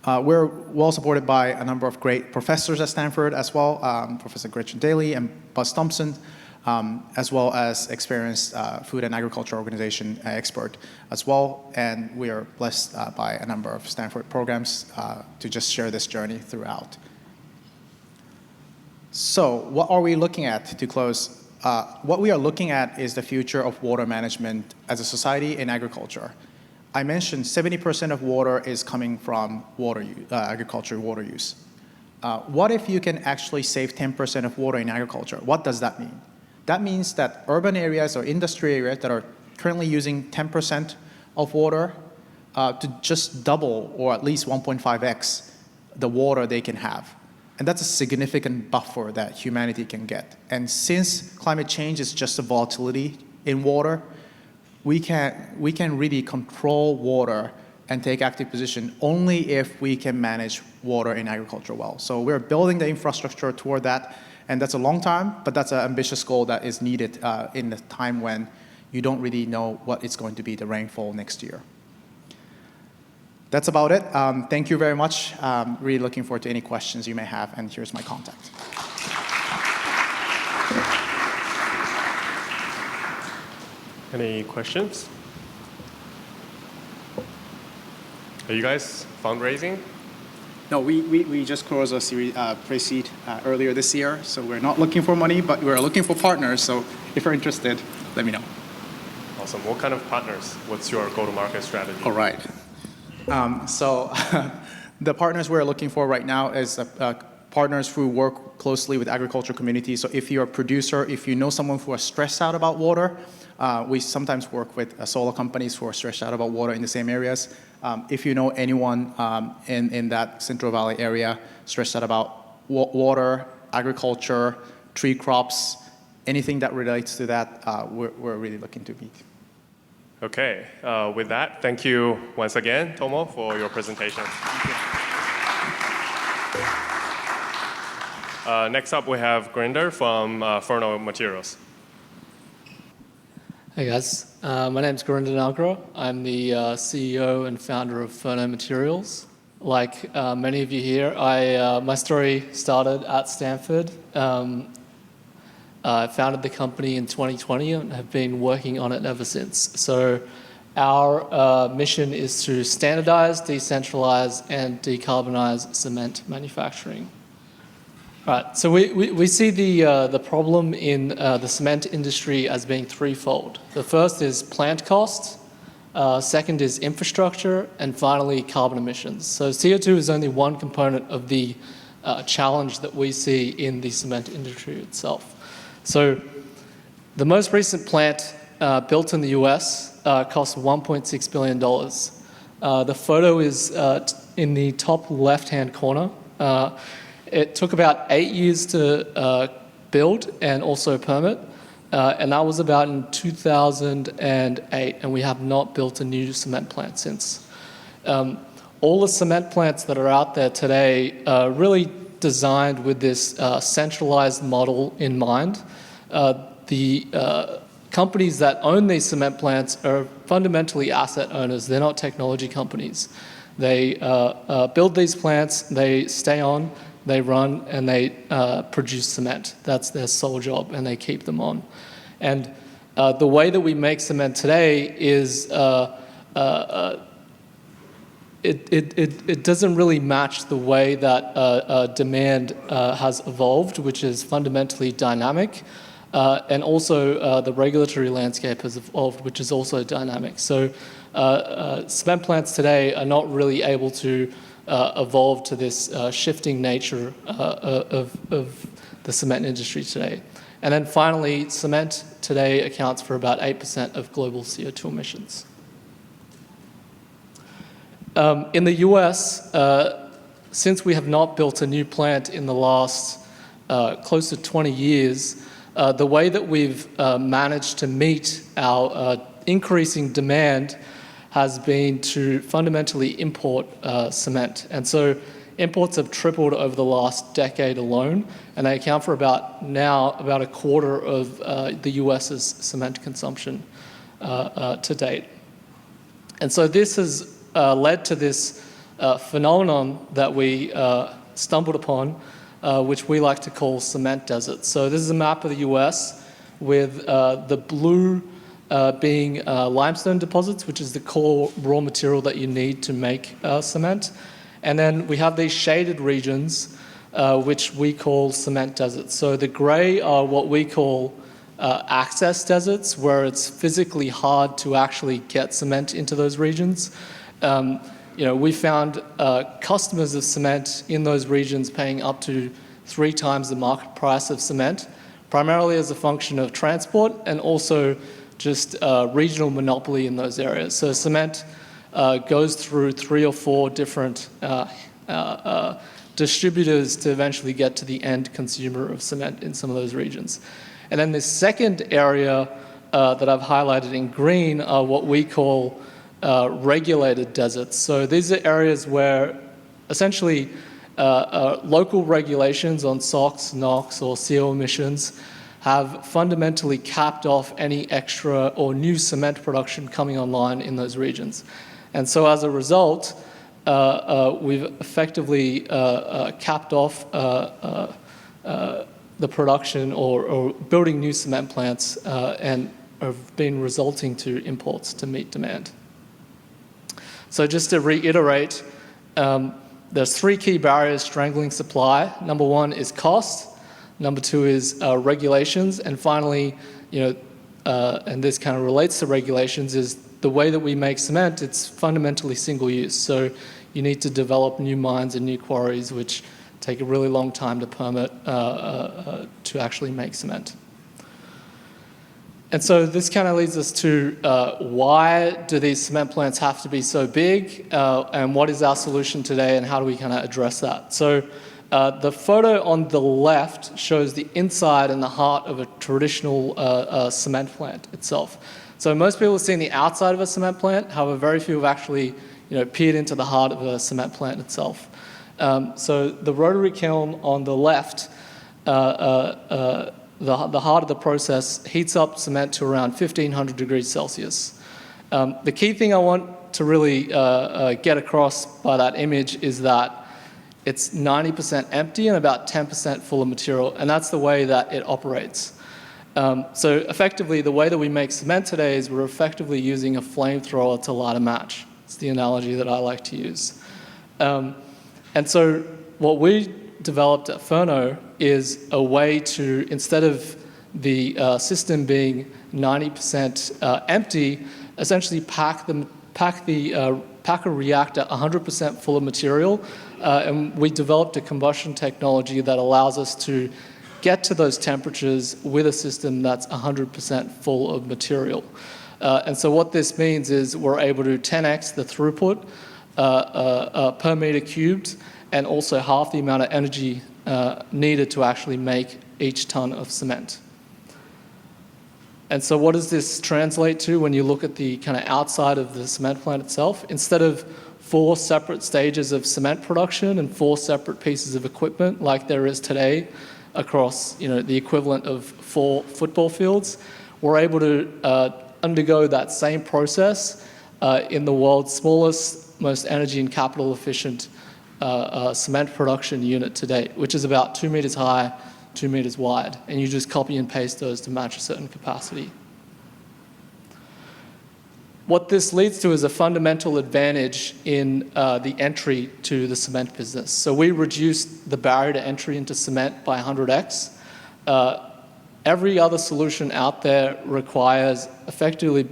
We're well supported by a number of great professors at Stanford as well, Professor Gretchen Daly and Buzz Thompson, as well as experienced food and agriculture organization expert as well. And we are blessed by a number of Stanford programs to just share this journey throughout. So what are we looking at to close? What we are looking at is the future of water management as a society in agriculture. I mentioned 70% of water is coming from agriculture water use. What if you can actually save 10% of water in agriculture? What does that mean? That means that urban areas or industry areas that are currently using 10% of water to just double or at least 1.5x the water they can have. And that's a significant buffer that humanity can get. And since climate change is just a volatility in water, we can really control water and take active position only if we can manage water in agriculture well. So we're building the infrastructure toward that, and that's a long time, but that's an ambitious goal that is needed in the time when you don't really know what it's going to be the rainfall next year. That's about it. Thank you very much. Really looking forward to any questions you may have, and here's my contact. Any questions? Are you guys fundraising? No, we just closed a series pre-seed earlier this year, so we're not looking for money, but we're looking for partners. So if you're interested, let me know. Awesome. What kind of partners? What's your go-to-market strategy? All right. So the partners we're looking for right now is partners who work closely with agriculture community. So if you're a producer, if you know someone who is stressed out about water, we sometimes work with solar companies who are stressed out about water in the same areas. If you know anyone in that Central Valley area stressed out about water, agriculture, tree crops, anything that relates to that, we're really looking to meet. Okay. With that, thank you once again, Tomo, for your presentation. Next up, we have Gurinder from Furno Materials. Hey guys, my name's Gurinder Nagra. I'm the CEO and founder of Furno Materials. Like many of you here, my story started at Stanford. I founded the company in 2020 and have been working on it ever since. So our mission is to standardize, decentralize, and decarbonize cement manufacturing. Right, so we see the problem in the cement industry as being threefold. The first is plant cost, second is infrastructure, and finally carbon emissions. So CO2 is only one component of the challenge that we see in the cement industry itself. So the most recent plant built in the US cost $1.6 billion. The photo is in the top left-hand corner. It took about 8 years to build and also permit, and that was about in 2008, and we have not built a new cement plant since. All the cement plants that are out there today are really designed with this centralized model in mind. The companies that own these cement plants are fundamentally asset owners. They're not technology companies. They build these plants, they stay on, they run, and they produce cement. That's their sole job, and they keep them on. And the way that we make cement today is it doesn't really match the way that demand has evolved, which is fundamentally dynamic, and also the regulatory landscape has evolved, which is also dynamic. So cement plants today are not really able to evolve to this shifting nature of the cement industry today. And then finally, cement today accounts for about 8% of global CO2 emissions. In the US, since we have not built a new plant in the last close to 20 years, the way that we've managed to meet our increasing demand has been to fundamentally import cement. And so imports have tripled over the last decade alone, and they account for about a quarter of the US's cement consumption to date. And so this has led to this phenomenon that we stumbled upon, which we like to call cement deserts. So this is a map of the US with the blue being limestone deposits, which is the core raw material that you need to make cement. And then we have these shaded regions, which we call cement deserts. So the gray are what we call access deserts, where it's physically hard to actually get cement into those regions. We found customers of cement in those regions paying up to 3 times the market price of cement, primarily as a function of transport and also just regional monopoly in those areas. So cement goes through 3 or 4 different distributors to eventually get to the end consumer of cement in some of those regions. And then the second area that I've highlighted in green are what we call regulated deserts. So these are areas where essentially local regulations on SOx, NOx, or CO emissions have fundamentally capped off any extra or new cement production coming online in those regions. And so as a result, we've effectively capped off the production or building new cement plants and have been resulting to imports to meet demand. So just to reiterate, there's 3 key barriers strangling supply. Number 1 is cost. Number 2 is regulations. And finally, and this kind of relates to regulations, is the way that we make cement, it's fundamentally single use. So you need to develop new mines and new quarries, which take a really long time to permit to actually make cement. And so this kind of leads us to why do these cement plants have to be so big, and what is our solution today, and how do we kind of address that? So the photo on the left shows the inside and the heart of a traditional cement plant itself. So most people have seen the outside of a cement plant, however, very few have actually peered into the heart of a cement plant itself. So the rotary kiln on the left, the heart of the process heats up cement to around 1500 degrees Celsius. The key thing I want to really get across by that image is that it's 90% empty and about 10% full of material, and that's the way that it operates. So effectively, the way that we make cement today is we're effectively using a flamethrower to light a match. It's the analogy that I like to use. And so what we developed at Furno is a way to, instead of the system being 90% empty, essentially pack a reactor 100% full of material. And we developed a combustion technology that allows us to get to those temperatures with a system that's 100% full of material. And so what this means is we're able to 10x the throughput per meter cubed, and also half the amount of energy needed to actually make each ton of cement. And so what does this translate to when you look at the kind of outside of the cement plant itself? Instead of 4 separate stages of cement production and 4 separate pieces of equipment like there is today across the equivalent of 4 football fields, we're able to undergo that same process in the world's smallest, most energy and capital efficient cement production unit to date, which is about 2 meters high, 2 meters wide, and you just copy and paste those to match a certain capacity. What this leads to is a fundamental advantage in the entry to the cement business. So we reduced the barrier to entry into cement by 100x. Every other solution out there requires effectively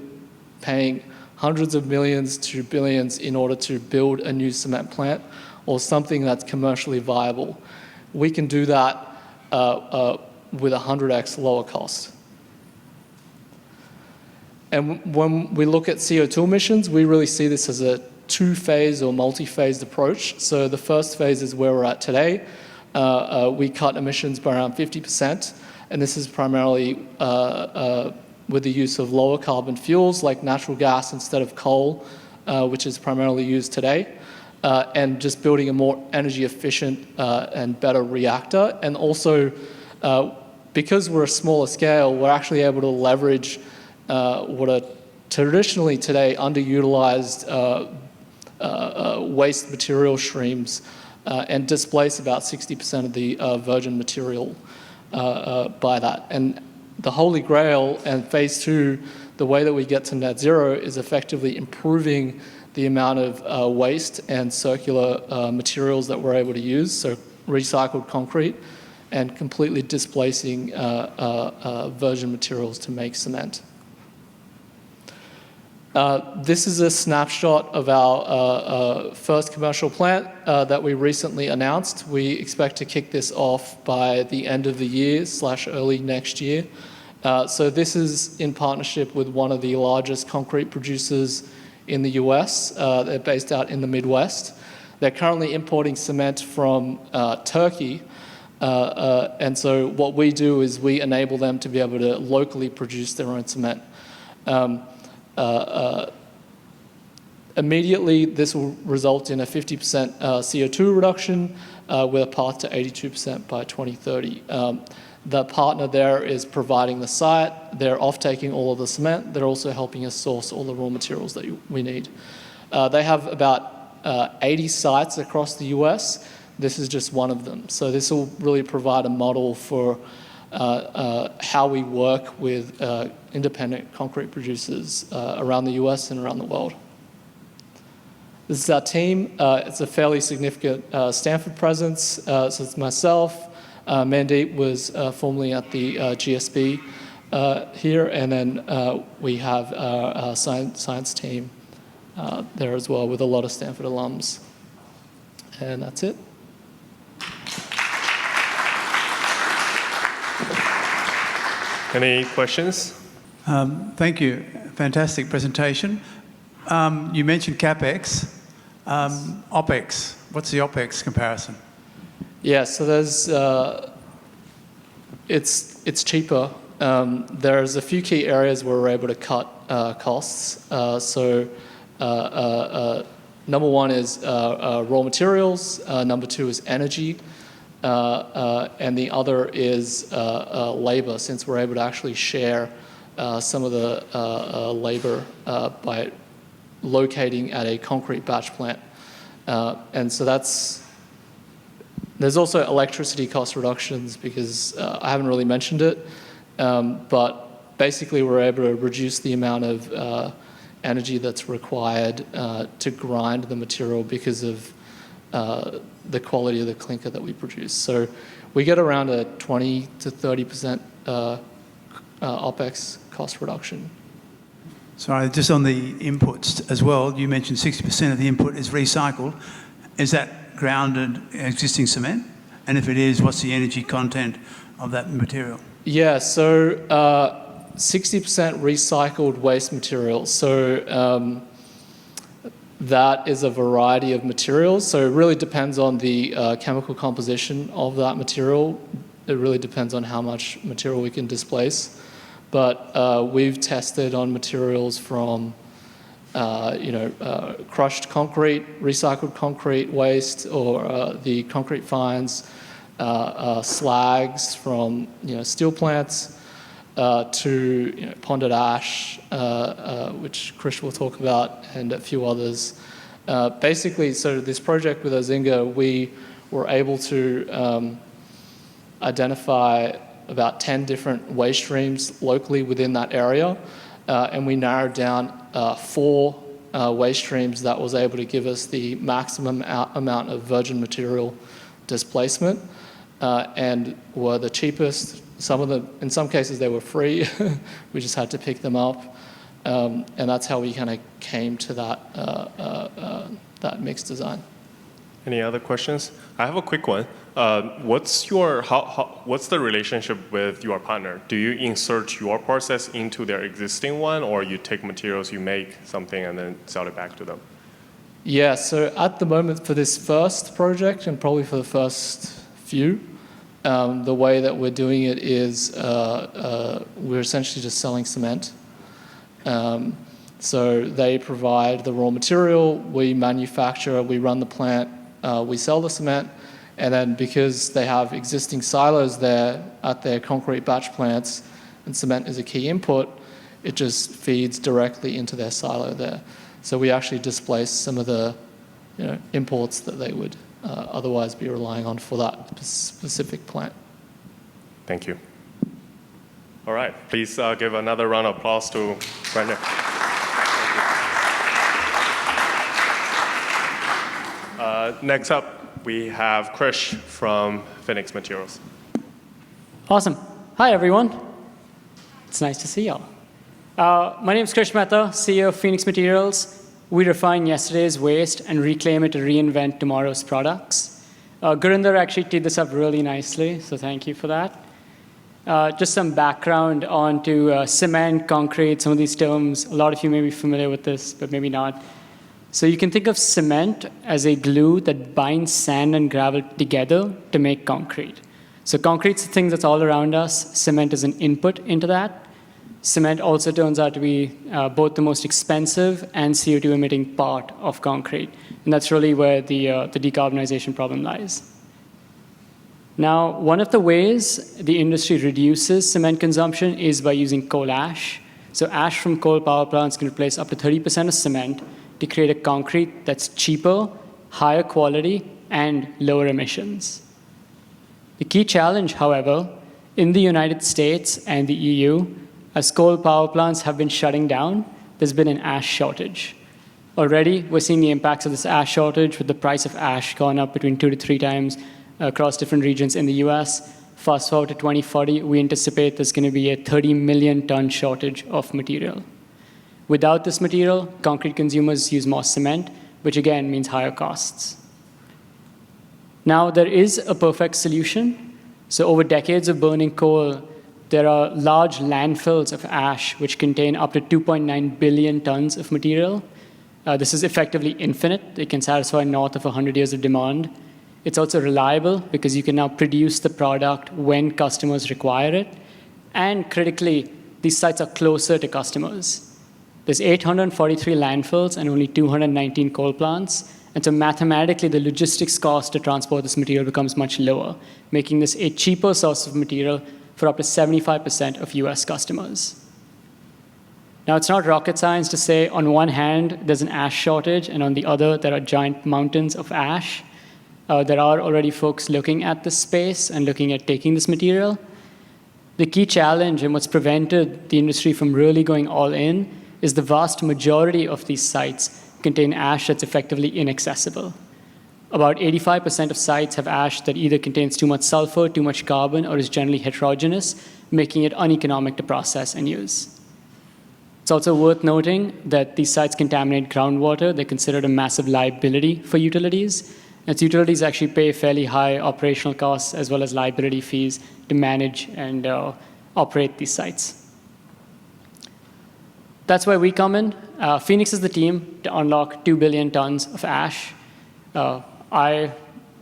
paying hundreds of millions to billions in order to build a new cement plant or something that's commercially viable. We can do that with 100x lower cost. And when we look at CO2 emissions, we really see this as a 2-phase or multi-phased approach. So the first phase is where we're at today. We cut emissions by around 50%, and this is primarily with the use of lower carbon fuels like natural gas instead of coal, which is primarily used today, and just building a more energy efficient and better reactor. And also, because we're a smaller scale, we're actually able to leverage what are traditionally today underutilized waste material streams and displace about 60% of the virgin material by that. And the holy grail and phase 2, the way that we get to net zero is effectively improving the amount of waste and circular materials that we're able to use, so recycled concrete, and completely displacing virgin materials to make cement. This is a snapshot of our first commercial plant that we recently announced. We expect to kick this off by the end of the year / early next year. So this is in partnership with one of the largest concrete producers in the US. They're based out in the Midwest. They're currently importing cement from Turkey. And so what we do is we enable them to be able to locally produce their own cement. Immediately, this will result in a 50% CO2 reduction with a path to 82% by 2030. The partner there is providing the site. They're off-taking all of the cement. They're also helping us source all the raw materials that we need. They have about 80 sites across the US. This is just one of them. So this will really provide a model for how we work with independent concrete producers around the US and around the world. This is our team. It's a fairly significant Stanford presence. So it's myself. Mandeep was formerly at the GSB here, and then we have our science team there as well with a lot of Stanford alums. And that's it. Any questions? Thank you. Fantastic presentation. You mentioned CapEx. OpEx. What's the OpEx comparison? Yeah, so there's it's cheaper. There's a few key areas where we're able to cut costs. Number one is raw materials. Number two is energy. And the other is labor, since we're able to actually share some of the labor by locating at a concrete batch plant. And so there's also electricity cost reductions, because I haven't really mentioned it, but basically we're able to reduce the amount of energy that's required to grind the material because of the quality of the clinker that we produce. So we get around a 20 to 30% OpEx cost reduction. Sorry, just on the inputs as well, you mentioned 60% of the input is recycled. Is that grounded existing cement? And if it is, what's the energy content of that material? Yeah, so 60% recycled waste material. So that is a variety of materials. So it really depends on the chemical composition of that material. It really depends on how much material we can displace. But we've tested on materials from crushed concrete, recycled concrete waste, or the concrete fines, slags from steel plants, to ponded ash, which Krish will talk about, and a few others. Basically, so this project with Ozinga, we were able to identify about 10 different waste streams locally within that area, and we narrowed down 4 waste streams that was able to give us the maximum amount of virgin material displacement, and were the cheapest. In some cases, they were free. We just had to pick them up, and that's how we kind of came to that mixed design. Any other questions? I have a quick one. What's the relationship with your partner? Do you insert your process into their existing one, or you take materials, you make something, and then sell it back to them? Yeah, so at the moment for this first project, and probably for the first few, the way that we're doing it is we're essentially just selling cement. So they provide the raw material, we manufacture, we run the plant, we sell the cement, and then because they have existing silos there at their concrete batch plants, and cement is a key input, it just feeds directly into their silo there. So we actually displace some of the imports that they would otherwise be relying on for that specific plant. Thank you. All right, please give another round of applause to Gurinder. Next up, we have Krish from PHNX Materials. Awesome. Hi, everyone. It's nice to see y'all. My name is Krish Mehta, CEO of PHNX Materials. We refine yesterday's waste and reclaim it to reinvent tomorrow's products. Gurinder actually teed this up really nicely, so thank you for that. Just some background onto cement, concrete, some of these terms. A lot of you may be familiar with this, but maybe not. So you can think of cement as a glue that binds sand and gravel together to make concrete. So concrete's the thing that's all around us. Cement is an input into that. Cement also turns out to be both the most expensive and CO2 emitting part of concrete. And that's really where the decarbonization problem lies. Now, one of the ways the industry reduces cement consumption is by using coal ash. So ash from coal power plants can replace up to 30% of cement to create a concrete that's cheaper, higher quality, and lower emissions. The key challenge, however, in the United States and the EU, as coal power plants have been shutting down, there's been an ash shortage. Already, we're seeing the impacts of this ash shortage with the price of ash gone up between 2 to 3 times across different regions in the US. Fast forward to 2040, we anticipate there's going to be a 30 million ton shortage of material. Without this material, concrete consumers use more cement, which again means higher costs. Now, there is a perfect solution. So over decades of burning coal, there are large landfills of ash which contain up to 2.9 billion tons of material. This is effectively infinite. It can satisfy north of 100 years of demand. It's also reliable because you can now produce the product when customers require it. And critically, these sites are closer to customers. There's 843 landfills and only 219 coal plants. And so mathematically, the logistics cost to transport this material becomes much lower, making this a cheaper source of material for up to 75% of US customers. Now, it's not rocket science to say, on one hand, there's an ash shortage, and on the other, there are giant mountains of ash. There are already folks looking at this space and looking at taking this material. The key challenge and what's prevented the industry from really going all in is the vast majority of these sites contain ash that's effectively inaccessible. About 85% of sites have ash that either contains too much sulfur, too much carbon, or is generally heterogeneous, making it uneconomic to process and use. It's also worth noting that these sites contaminate groundwater. They're considered a massive liability for utilities. And so utilities actually pay fairly high operational costs as well as liability fees to manage and operate these sites. That's where we come in. Phoenix is the team to unlock 2 billion tons of ash. I,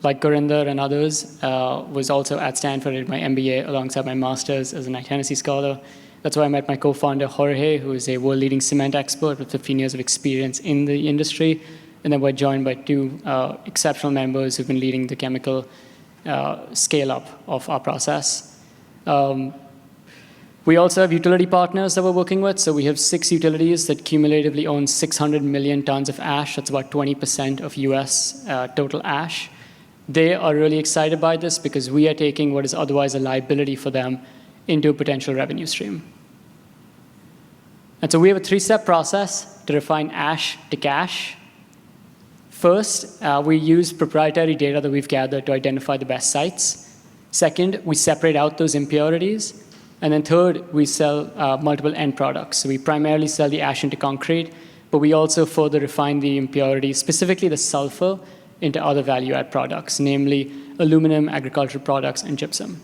like Gurinder and others, was also at Stanford at my MBA alongside my master's as a Knight Hennessy scholar. That's where I met my co-founder, Jorge, who is a world-leading cement expert with 15 years of experience in the industry. And then we're joined by 2 exceptional members who've been leading the chemical scale-up of our process. We also have utility partners that we're working with. So we have 6 utilities that cumulatively own 600 million tons of ash. That's about 20% of US total ash. They are really excited by this because we are taking what is otherwise a liability for them into a potential revenue stream. And so we have a 3-step process to refine ash to cash. First, we use proprietary data that we've gathered to identify the best sites. Second, we separate out those impurities. And then third, we sell multiple end products. So we primarily sell the ash into concrete, but we also further refine the impurities, specifically the sulfur, into other value-add products, namely aluminum, agricultural products, and gypsum.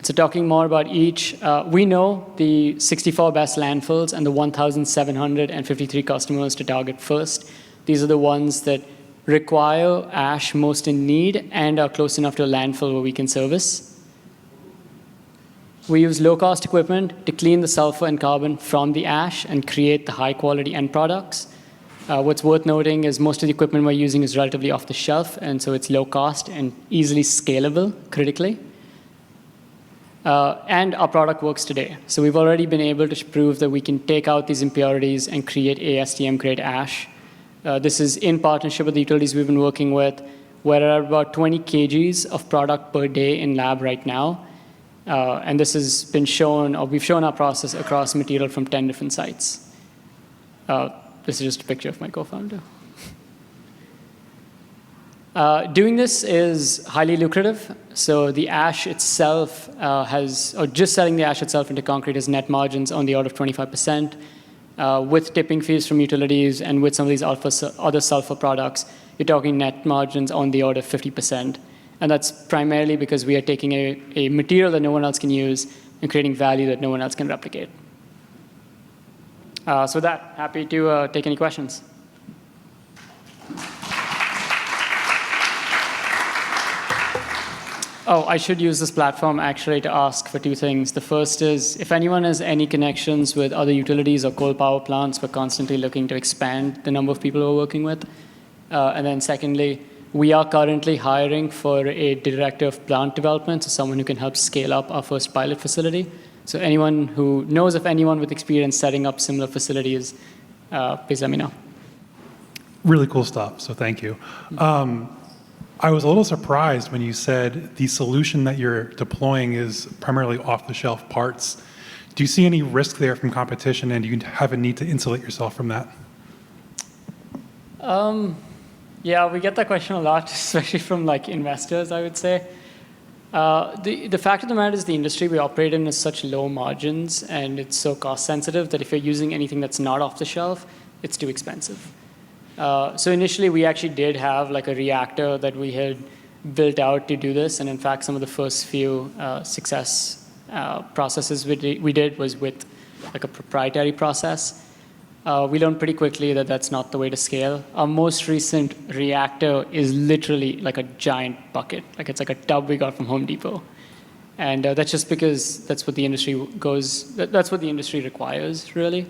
So talking more about each, we know the 64 best landfills and the 1,753 customers to target first. These are the ones that require ash most in need and are close enough to a landfill where we can service. We use low-cost equipment to clean the sulfur and carbon from the ash and create the high-quality end products. What's worth noting is most of the equipment we're using is relatively off the shelf, and so it's low cost and easily scalable, critically. And our product works today. So we've already been able to prove that we can take out these impurities and create ASTM-grade ash. This is in partnership with the utilities we've been working with. We're at about 20 kgs of product per day in lab right now. And this has been shown, or we've shown our process across material from 10 different sites. This is just a picture of my co-founder. Doing this is highly lucrative. So the ash itself or just selling the ash itself into concrete has net margins on the order of 25%. With tipping fees from utilities and with some of these other sulfur products, you're talking net margins on the order of 50%. And that's primarily because we are taking a material that no one else can use and creating value that no one else can replicate. So with that, happy to take any questions. Oh, I should use this platform actually to ask for 2 things. The first is, if anyone has any connections with other utilities or coal power plants, we're constantly looking to expand the number of people we're working with. And then secondly, we are currently hiring for a director of plant development, so someone who can help scale up our first pilot facility. So anyone who knows of anyone with experience setting up similar facilities, please let me know. Really cool stuff, so thank you. I was a little surprised when you said the solution that you're deploying is primarily off-the-shelf parts. Do you see any risk there from competition, and do you have a need to insulate yourself from that? Yeah, we get that question a lot, especially from like investors, I would say. The fact of the matter is the industry we operate in is such low margins and it's so cost sensitive that if you're using anything that's not off the shelf, it's too expensive. So initially we actually did have like a reactor that we had built out to do this. And in fact, some of the first few success processes we did was with like a proprietary process. We learned pretty quickly that that's not the way to scale. Our most recent reactor is literally like a giant bucket. Like it's like a tub we got from Home Depot. And that's just because that's what the industry that's what the industry requires, really.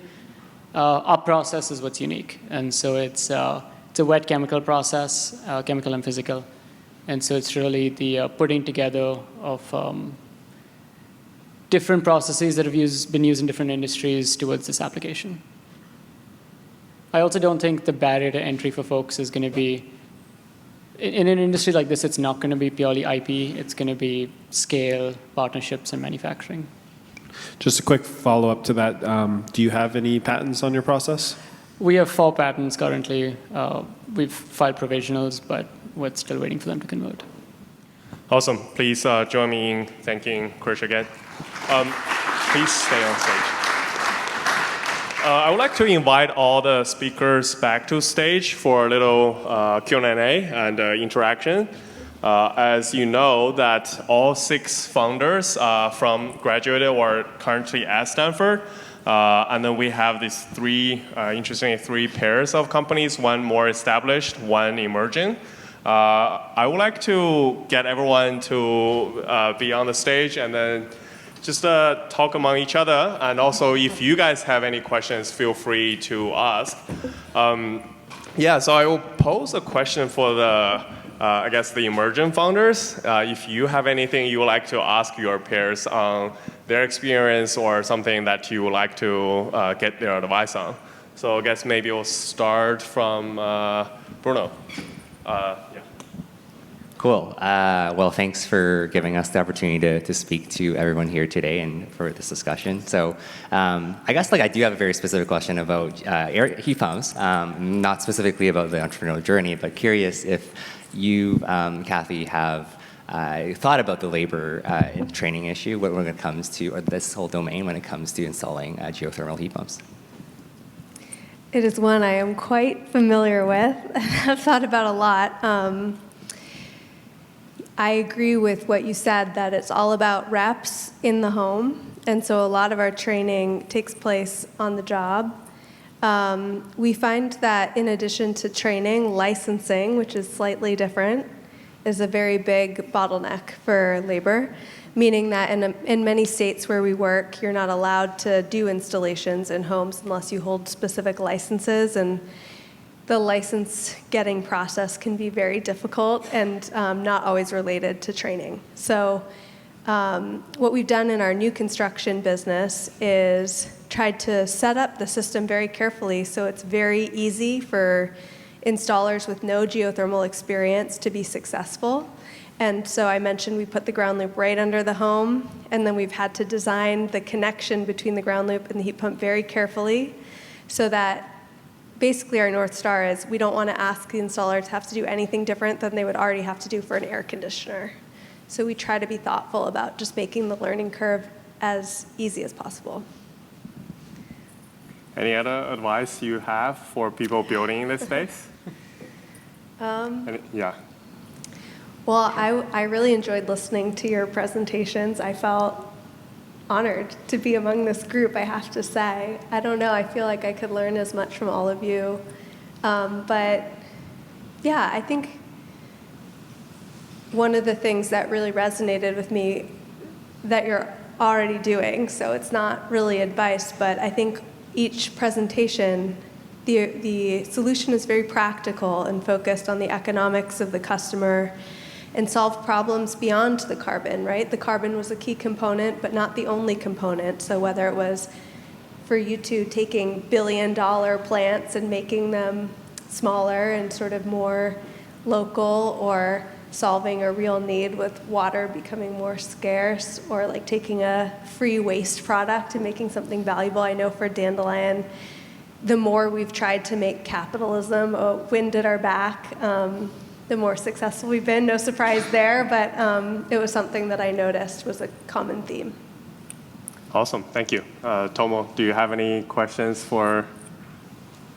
Our process is what's unique. And so it's a wet chemical process, chemical and physical. And so it's really the putting together of different processes that have been used in different industries towards this application. I also don't think the barrier to entry for folks is going to be, in an industry like this, it's not going to be purely IP. It's going to be scale, partnerships, and manufacturing. Just a quick follow-up to that. Do you have any patents on your process? We have 4 patents currently. We've filed provisionals, but we're still waiting for them to convert. Awesome. Please join me in thanking Krish again. Please stay on stage. I would like to invite all the speakers back to stage for a little Q&A and interaction. As you know, that all 6 founders graduated or currently at Stanford. And then we have these 3 pairs of companies, one more established, one emerging. I would like to get everyone to be on the stage and then just talk among each other. And also, if you guys have any questions, feel free to ask. Yeah, so I will pose a question for the, I guess, the emerging founders. If you have anything you would like to ask your peers on their experience or something that you would like to get their advice on. So I guess maybe we'll start from Bruno. Yeah. Cool. Well, thanks for giving us the opportunity to speak to everyone here today and for this discussion. So I guess I do have a very specific question about heat pumps, not specifically about the entrepreneurial journey, but curious if you, Kathy, have thought about the labor training issue when it comes to, or this whole domain when it comes to installing geothermal heat pumps. It is one I am quite familiar with and have thought about a lot. I agree with what you said, that it's all about reps in the home. And so a lot of our training takes place on the job. We find that in addition to training, licensing, which is slightly different, is a very big bottleneck for labor, meaning that in many states where we work, you're not allowed to do installations in homes unless you hold specific licenses. And the license getting process can be very difficult and not always related to training. So what we've done in our new construction business is tried to set up the system very carefully so it's very easy for installers with no geothermal experience to be successful. And so I mentioned we put the ground loop right under the home, and then we've had to design the connection between the ground loop and the heat pump very carefully so that basically our North Star is we don't want to ask the installer to have to do anything different than they would already have to do for an air conditioner. So we try to be thoughtful about just making the learning curve as easy as possible. Any other advice you have for people building in this space? Yeah. Well, I really enjoyed listening to your presentations. I felt honored to be among this group, I have to say. I don't know, I feel like I could learn as much from all of you. But yeah, I think one of the things that really resonated with me that you're already doing, so it's not really advice, but I think each presentation, the solution is very practical and focused on the economics of the customer and solve problems beyond the carbon, right? The carbon was a key component, but not the only component. So whether it was for you two taking billion-dollar plants and making them smaller and sort of more local, or solving a real need with water becoming more scarce, or like taking a free waste product and making something valuable. I know for Dandelion, the more we've tried to make capitalism a wind at our back, the more successful we've been. No surprise there, but it was something that I noticed was a common theme. Awesome, thank you. Tomo, do you have any questions for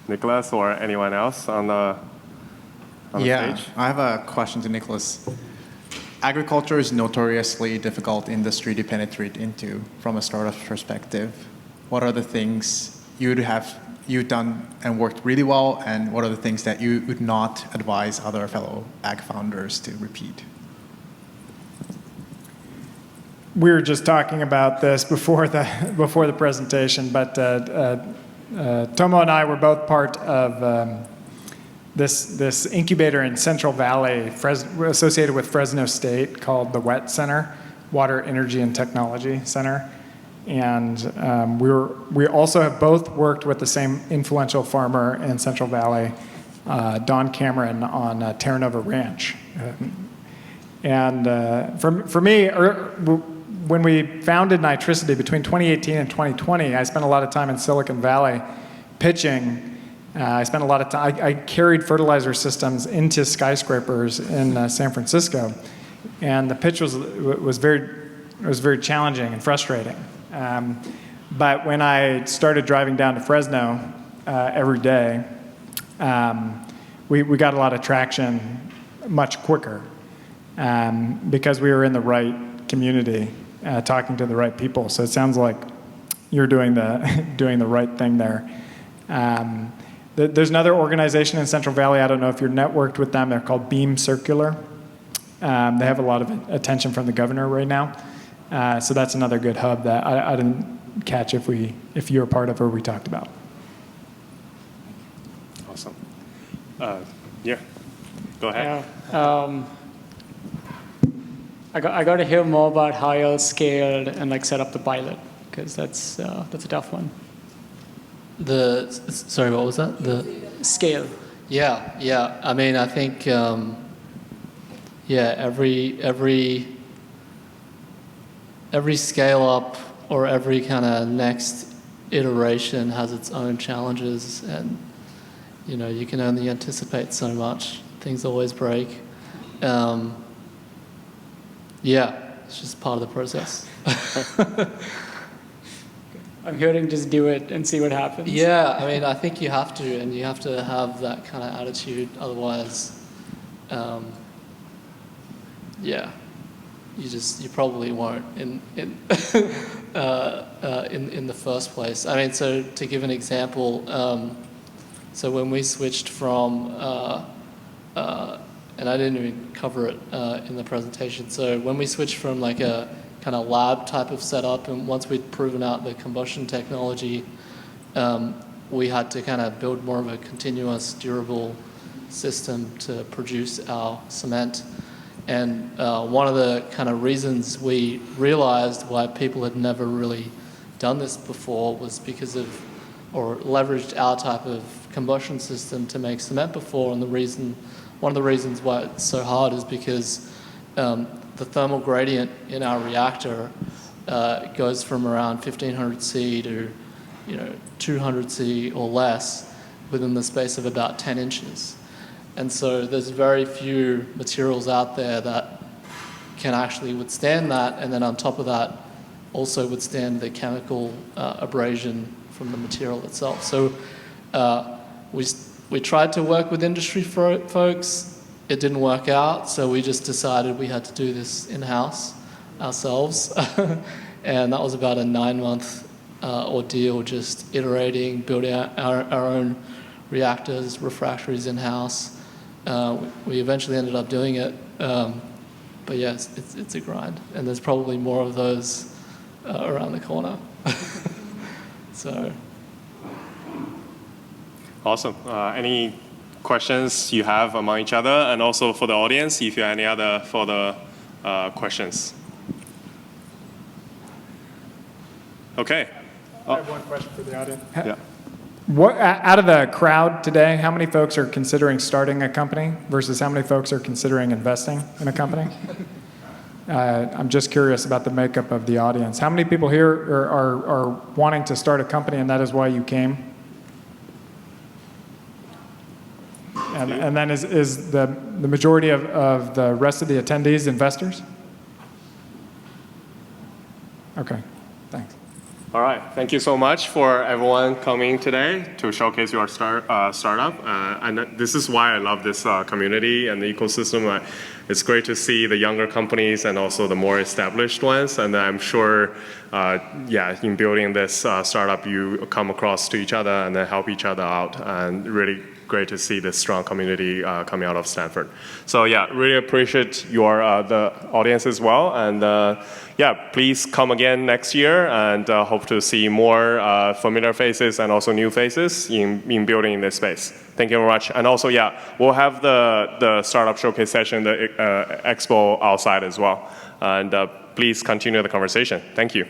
Nicolas or anyone else on the stage? I have a question to Nicolas. Agriculture is notoriously difficult industry to penetrate into from a startup perspective. What are the things you've done and worked really well, and what are the things that you would not advise other fellow ag founders to repeat? We were just talking about this before the presentation, but Tomo and I were both part of this incubator in Central Valley associated with Fresno State called the WET Center, Water, Energy, and Technology Center. And we also have both worked with the same influential farmer in Central Valley, Don Cameron, on Terra Nova Ranch. For me, when we founded Nitricity between 2018 and 2020, I spent a lot of time in Silicon Valley pitching. I spent a lot of time, I carried fertilizer systems into skyscrapers in San Francisco. And the pitch was very challenging and frustrating. But when I started driving down to Fresno every day, we got a lot of traction much quicker because we were in the right community, talking to the right people. So it sounds like you're doing the right thing there. There's another organization in Central Valley. I don't know if you're networked with them. They're called Beam Circular. They have a lot of attention from the governor right now. So that's another good hub that I didn't catch if you were part of or we talked about. Awesome. Yeah, go ahead. Yeah, I got to hear more about how y'all scaled and like set up the pilot, because that's a tough one. Sorry, what was that? The scale. Yeah. I mean, I think every scale up or every kind of next iteration has its own challenges, and you can only anticipate so much. Things always break. It's just part of the process. I'm hearing just do it and see what happens. Yeah, I mean, I think you have to, and you have to have that kind of attitude. Otherwise, you probably won't in the first place. I mean, so to give an example, so when we switched from, and I didn't even cover it in the presentation. So when we switched from like a kind of lab type of setup, and once we'd proven out the combustion technology, we had to kind of build more of a continuous, durable system to produce our cement. And one of the kind of reasons we realized why people had never really done this before was because of, or leveraged our type of combustion system to make cement before. And one of the reasons why it's so hard is because the thermal gradient in our reactor goes from around 1500 C to 200 C or less within the space of about 10 inches. And so there's very few materials out there that can actually withstand that, and then on top of that also withstand the chemical abrasion from the material itself. So we tried to work with industry folks. It didn't work out, so we just decided we had to do this in-house ourselves. And that was about a 9-month ordeal, just iterating, building our own reactors, refractories in-house. We eventually ended up doing it, but yes, it's a grind, and there's probably more of those around the corner. So. Awesome. Any questions you have among each other, and also for the audience, if you have any other further questions? Okay. I have one question for the audience. Yeah. What, out of the crowd today, how many folks are considering starting a company versus how many folks are considering investing in a company? I'm just curious about the makeup of the audience. How many people here are wanting to start a company, and that is why you came? And then is the majority of the rest of the attendees investors? Okay, thanks. All right, thank you so much for everyone coming today to showcase your startup. And this is why I love this community and the ecosystem. It's great to see the younger companies and also the more established ones. And I'm sure, in building this startup, you come across to each other and then help each other out. And really great to see this strong community coming out of Stanford. So really appreciate the audience as well. And please come again next year and hope to see more familiar faces and also new faces in building in this space. Thank you very much. And also, we'll have the startup showcase session, the expo outside as well. And please continue the conversation. Thank you.